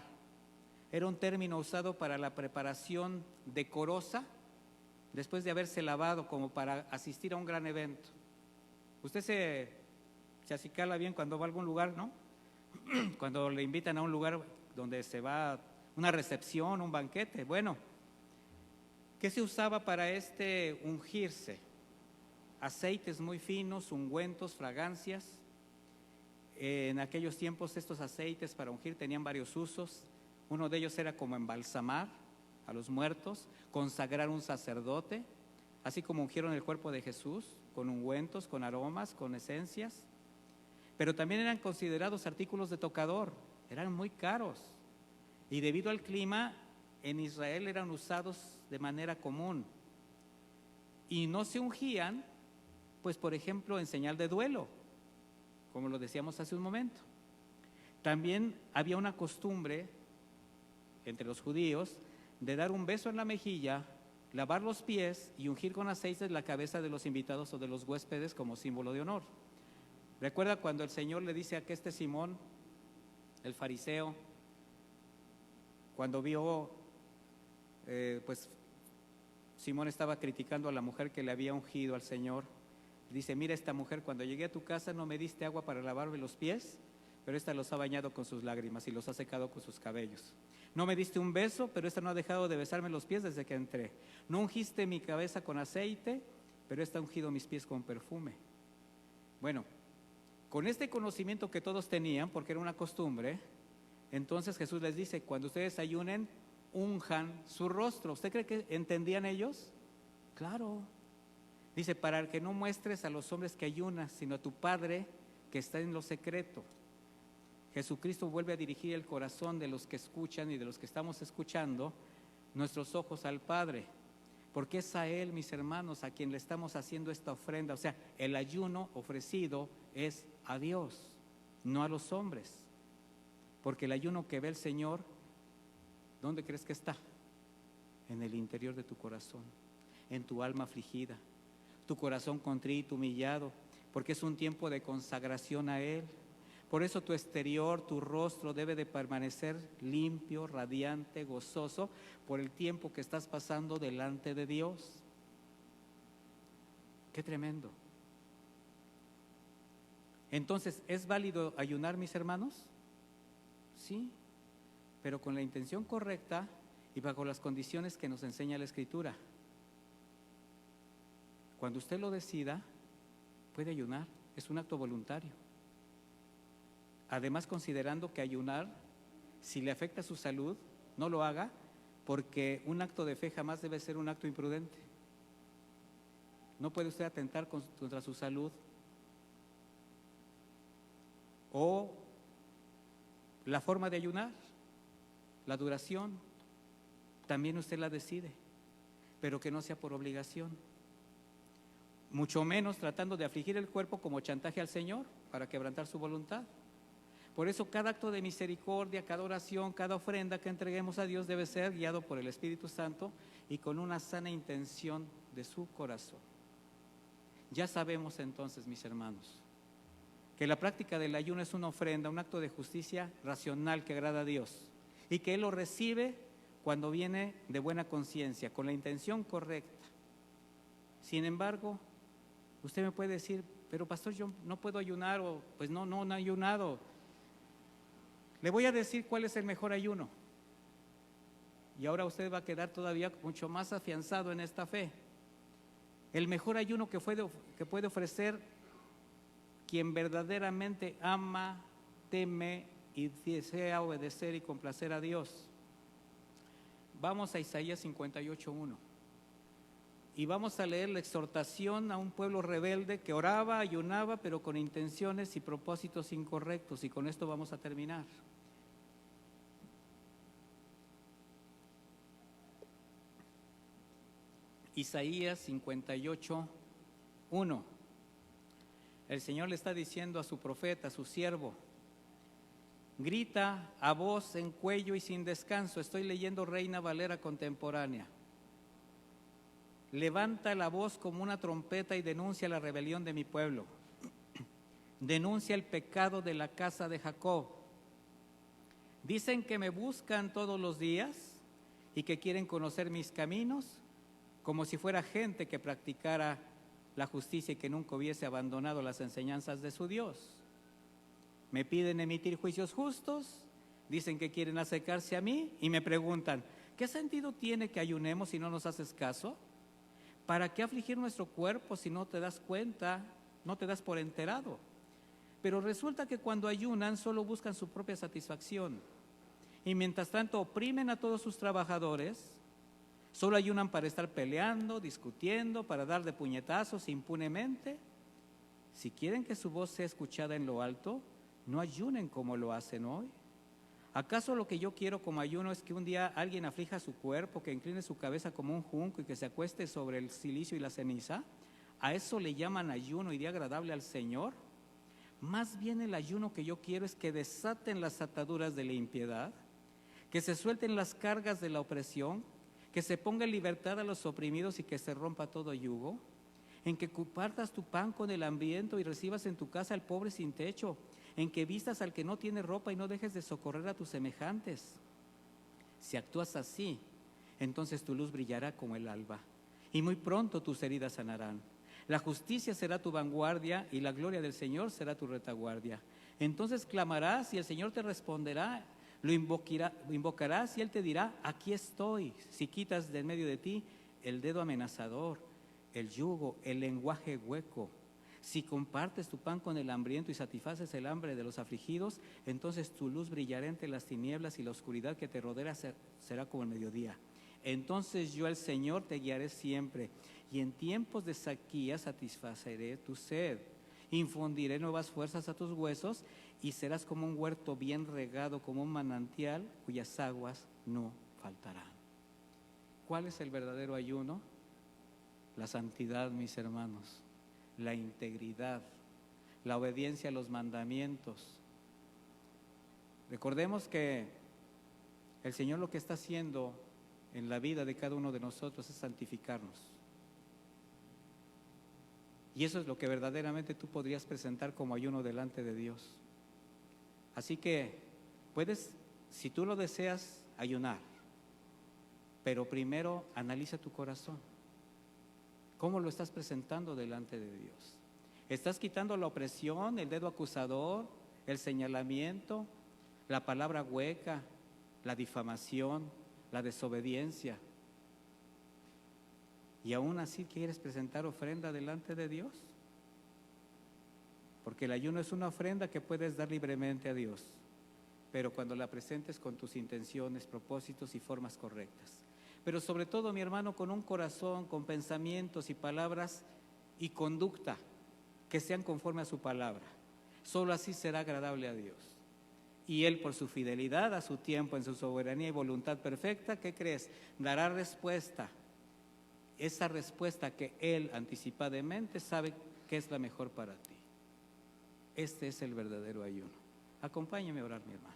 Era un término usado para la preparación decorosa después de haberse lavado, como para asistir a un gran evento. Usted se acicala bien cuando va a algún lugar, ¿no? Cuando le invitan a un lugar donde se va una recepción, un banquete. Bueno, ¿qué se usaba para ungirse? Aceites muy finos, ungüentos, fragancias. En aquellos tiempos estos aceites para ungir tenían varios usos. Uno de ellos era como embalsamar a los muertos, consagrar un sacerdote, así como ungieron el cuerpo de Jesús, con ungüentos, con aromas, con esencias. Pero también eran considerados artículos de tocador, eran muy caros. Y debido al clima, en Israel eran usados de manera común. Y no se ungían, pues por ejemplo, en señal de duelo, como lo decíamos hace un momento. También había una costumbre entre los judíos de dar un beso en la mejilla, lavar los pies y ungir con aceite la cabeza de los invitados o de los huéspedes como símbolo de honor. Recuerda cuando el Señor le dice a que Simón, el fariseo, cuando vio, pues Simón estaba criticando a la mujer que le había ungido al Señor. Dice, mira, esta mujer, cuando llegué a tu casa no me diste agua para lavarme los pies, pero esta los ha bañado con sus lágrimas y los ha secado con sus cabellos. No me diste un beso, pero esta no ha dejado de besarme los pies desde que entré. No ungiste mi cabeza con aceite, pero esta ha ungido mis pies con perfume. Bueno, con este conocimiento que todos tenían, porque era una costumbre, entonces Jesús les dice, cuando ustedes ayunen, unjan su rostro. ¿Usted cree que entendían ellos? Claro. Dice, para que no muestres a los hombres que ayunas, sino a tu Padre que está en lo secreto. Jesucristo vuelve a dirigir el corazón de los que escuchan y de los que estamos escuchando, nuestros ojos al Padre, porque es a Él, mis hermanos, a quien le estamos haciendo esta ofrenda. O sea, el ayuno ofrecido es a Dios, no a los hombres, porque el ayuno que ve el Señor, ¿dónde crees que está? En el interior de tu corazón, en tu alma afligida, tu corazón contrito, humillado, porque es un tiempo de consagración a Él. Por eso tu exterior, tu rostro debe de permanecer limpio, radiante, gozoso, por el tiempo que estás pasando delante de Dios. ¡Qué tremendo! Entonces, ¿es válido ayunar, mis hermanos? Sí, pero con la intención correcta y bajo las condiciones que nos enseña la Escritura. Cuando usted lo decida, puede ayunar, es un acto voluntario. Además, considerando que ayunar, si le afecta a su salud, no lo haga, porque un acto de fe jamás debe ser un acto imprudente. No puede usted atentar contra su salud. O la forma de ayunar, la duración, también usted la decide, pero que no sea por obligación. Mucho menos tratando de afligir el cuerpo como chantaje al Señor para quebrantar su voluntad. Por eso cada acto de misericordia, cada oración, cada ofrenda que entreguemos a Dios debe ser guiado por el Espíritu Santo y con una sana intención de su corazón. Ya sabemos entonces, mis hermanos, que la práctica del ayuno es una ofrenda, un acto de justicia racional que agrada a Dios y que Él lo recibe cuando viene de buena conciencia, con la intención correcta. Sin embargo, usted me puede decir, pero pastor, yo no puedo ayunar, o pues no he ayunado. Le voy a decir cuál es el mejor ayuno. Y ahora usted va a quedar todavía mucho más afianzado en esta fe. El mejor ayuno que puede ofrecer quien verdaderamente ama, teme y desea obedecer y complacer a Dios. Vamos a Isaías 58:1 y vamos a leer la exhortación a un pueblo rebelde que oraba, ayunaba, pero con intenciones y propósitos incorrectos, y con esto vamos a terminar. Isaías 58:1. El Señor le está diciendo a su profeta, a su siervo: grita a voz en cuello y sin descanso. Estoy leyendo Reina Valera contemporánea. Levanta la voz como una trompeta y denuncia la rebelión de mi pueblo. Denuncia el pecado de la casa de Jacob. Dicen que me buscan todos los días y que quieren conocer mis caminos, como si fuera gente que practicara la justicia y que nunca hubiese abandonado las enseñanzas de su Dios. Me piden emitir juicios justos, dicen que quieren acercarse a mí y me preguntan: ¿qué sentido tiene que ayunemos si no nos haces caso? ¿Para qué afligir nuestro cuerpo si no te das cuenta, no te das por enterado? Pero resulta que cuando ayunan solo buscan su propia satisfacción y mientras tanto oprimen a todos sus trabajadores. Solo ayunan para estar peleando, discutiendo, para dar de puñetazos impunemente. Si quieren que su voz sea escuchada en lo alto, no ayunen como lo hacen hoy. ¿Acaso lo que yo quiero como ayuno es que un día alguien aflija su cuerpo, que incline su cabeza como un junco y que se acueste sobre el cilicio y la ceniza? ¿A eso le llaman ayuno y día agradable al Señor? Más bien el ayuno que yo quiero es que desaten las ataduras de la impiedad, que se suelten las cargas de la opresión, que se ponga en libertad a los oprimidos y que se rompa todo yugo, en que compartas tu pan con el hambriento y recibas en tu casa al pobre sin techo, en que vistas al que no tiene ropa y no dejes de socorrer a tus semejantes. Si actúas así, entonces tu luz brillará como el alba y muy pronto tus heridas sanarán. La justicia será tu vanguardia y la gloria del Señor será tu retaguardia. Entonces clamarás y el Señor te responderá. Lo invocarás y Él te dirá: aquí estoy. Si quitas de en medio de ti el dedo amenazador, el yugo, el lenguaje hueco, si compartes tu pan con el hambriento y satisfaces el hambre de los afligidos, entonces tu luz brillará entre las tinieblas y la oscuridad que te rodea será como el mediodía. Entonces yo, el Señor, te guiaré siempre y en tiempos de sequía satisfaceré tu sed. Infundiré nuevas fuerzas a tus huesos y serás como un huerto bien regado, como un manantial cuyas aguas no faltarán. ¿Cuál es el verdadero ayuno? La santidad, mis hermanos, la integridad, la obediencia a los mandamientos. Recordemos que el Señor lo que está haciendo en la vida de cada uno de nosotros es santificarnos. Y eso es lo que verdaderamente tú podrías presentar como ayuno delante de Dios. Así que puedes, si tú lo deseas, ayunar, pero primero analiza tu corazón. ¿Cómo lo estás presentando delante de Dios? ¿Estás quitando la opresión, el dedo acusador, el señalamiento, la palabra hueca, la difamación, la desobediencia? ¿Y aún así quieres presentar ofrenda delante de Dios? Porque el ayuno es una ofrenda que puedes dar libremente a Dios, pero cuando la presentes con tus intenciones, propósitos y formas correctas. Pero sobre todo, mi hermano, con un corazón, con pensamientos y palabras y conducta que sean conforme a su palabra. Solo así será agradable a Dios. Y Él, por su fidelidad a su tiempo, en su soberanía y voluntad perfecta, ¿qué crees? Dará respuesta. Esa respuesta que Él anticipadamente sabe que es la mejor para ti. Este es el verdadero ayuno. Acompáñame a orar, mi hermano.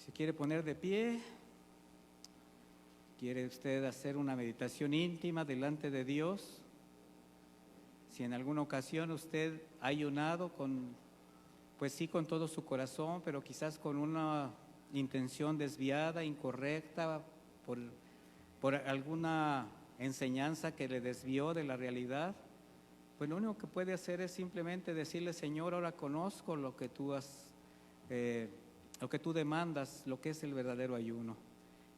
Si quiere poner de pie, ¿Quiere usted hacer una meditación íntima delante de Dios? Si en alguna ocasión usted ha ayunado pues sí, con todo su corazón, pero quizás con una intención desviada, incorrecta, por alguna enseñanza que le desvió de la realidad, pues lo único que puede hacer es simplemente decirle: Señor, ahora conozco lo que tú demandas, lo que es el verdadero ayuno,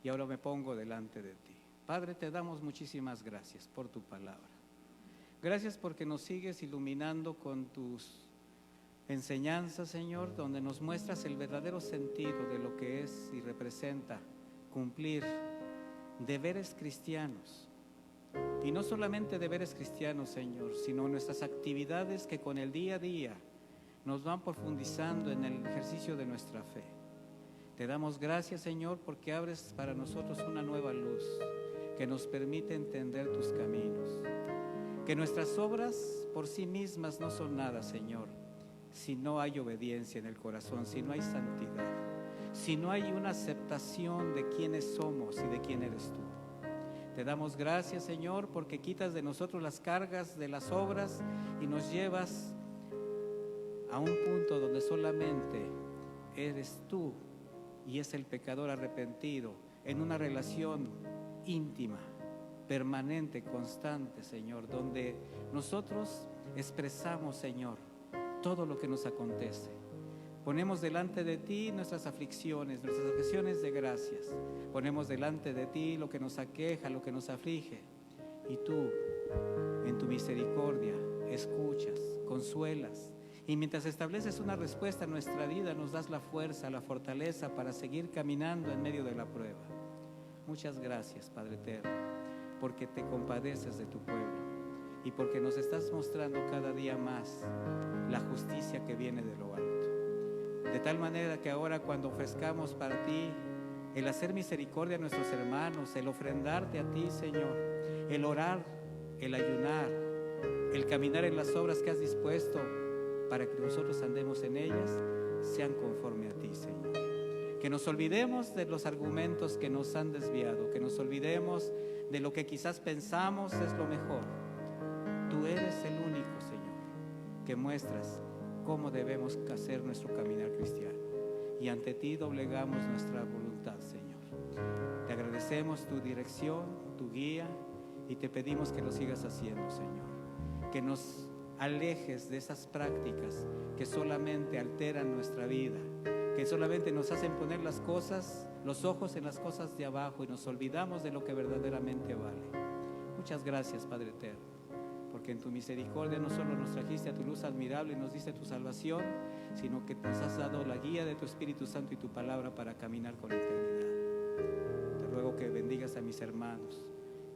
y ahora me pongo delante de ti. Padre, te damos muchísimas gracias por tu palabra. Gracias porque nos sigues iluminando con tus enseñanzas, Señor, donde nos muestras el verdadero sentido de lo que es y representa cumplir deberes cristianos. Y no solamente deberes cristianos, Señor, sino nuestras actividades que con el día a día nos van profundizando en el ejercicio de nuestra fe. Te damos gracias, Señor, porque abres para nosotros una nueva luz que nos permite entender tus caminos. Que nuestras obras por sí mismas no son nada, Señor, si no hay obediencia en el corazón, si no hay santidad, si no hay una aceptación de quiénes somos y de quién eres tú. Te damos gracias, Señor, porque quitas de nosotros las cargas de las obras y nos llevas a un punto donde solamente eres tú y es el pecador arrepentido en una relación íntima, permanente, constante, Señor, donde nosotros expresamos, Señor, todo lo que nos acontece. Ponemos delante de ti nuestras aflicciones de gracias. Ponemos delante de ti lo que nos aqueja, lo que nos aflige. Y tú, en tu misericordia, escuchas, consuelas. Y mientras estableces una respuesta en nuestra vida, nos das la fuerza, la fortaleza para seguir caminando en medio de la prueba. Muchas gracias, Padre eterno, porque te compadeces de tu pueblo y porque nos estás mostrando cada día más la justicia que viene de lo alto. De tal manera que ahora, cuando ofrezcamos para ti el hacer misericordia a nuestros hermanos, el ofrendarte a ti, Señor, el orar, el ayunar, el caminar en las obras que has dispuesto para que nosotros andemos en ellas, sean conforme a ti, Señor. Que nos olvidemos de los argumentos que nos han desviado, que nos olvidemos de lo que quizás pensamos es lo mejor. Tú eres el único, Señor, que muestras cómo debemos hacer nuestro caminar cristiano, y ante ti doblegamos nuestra voluntad, Señor. Te agradecemos tu dirección, tu guía, y te pedimos que lo sigas haciendo, Señor. Que nos alejes de esas prácticas que solamente alteran nuestra vida, que solamente nos hacen poner los ojos en las cosas de abajo, y nos olvidamos de lo que verdaderamente vale. Muchas gracias, Padre eterno, porque en tu misericordia no solo nos trajiste a tu luz admirable y nos diste tu salvación, sino que nos has dado la guía de tu Espíritu Santo y tu palabra para caminar con la eternidad. Te ruego que bendigas a mis hermanos,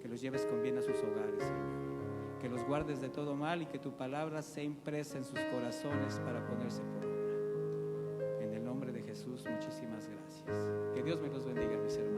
que los lleves con bien a sus hogares, Señor, que los guardes de todo mal y que tu palabra sea impresa en sus corazones para ponerse por obra. En el nombre de Jesús, muchísimas gracias. Que Dios me los bendiga, mis hermanos.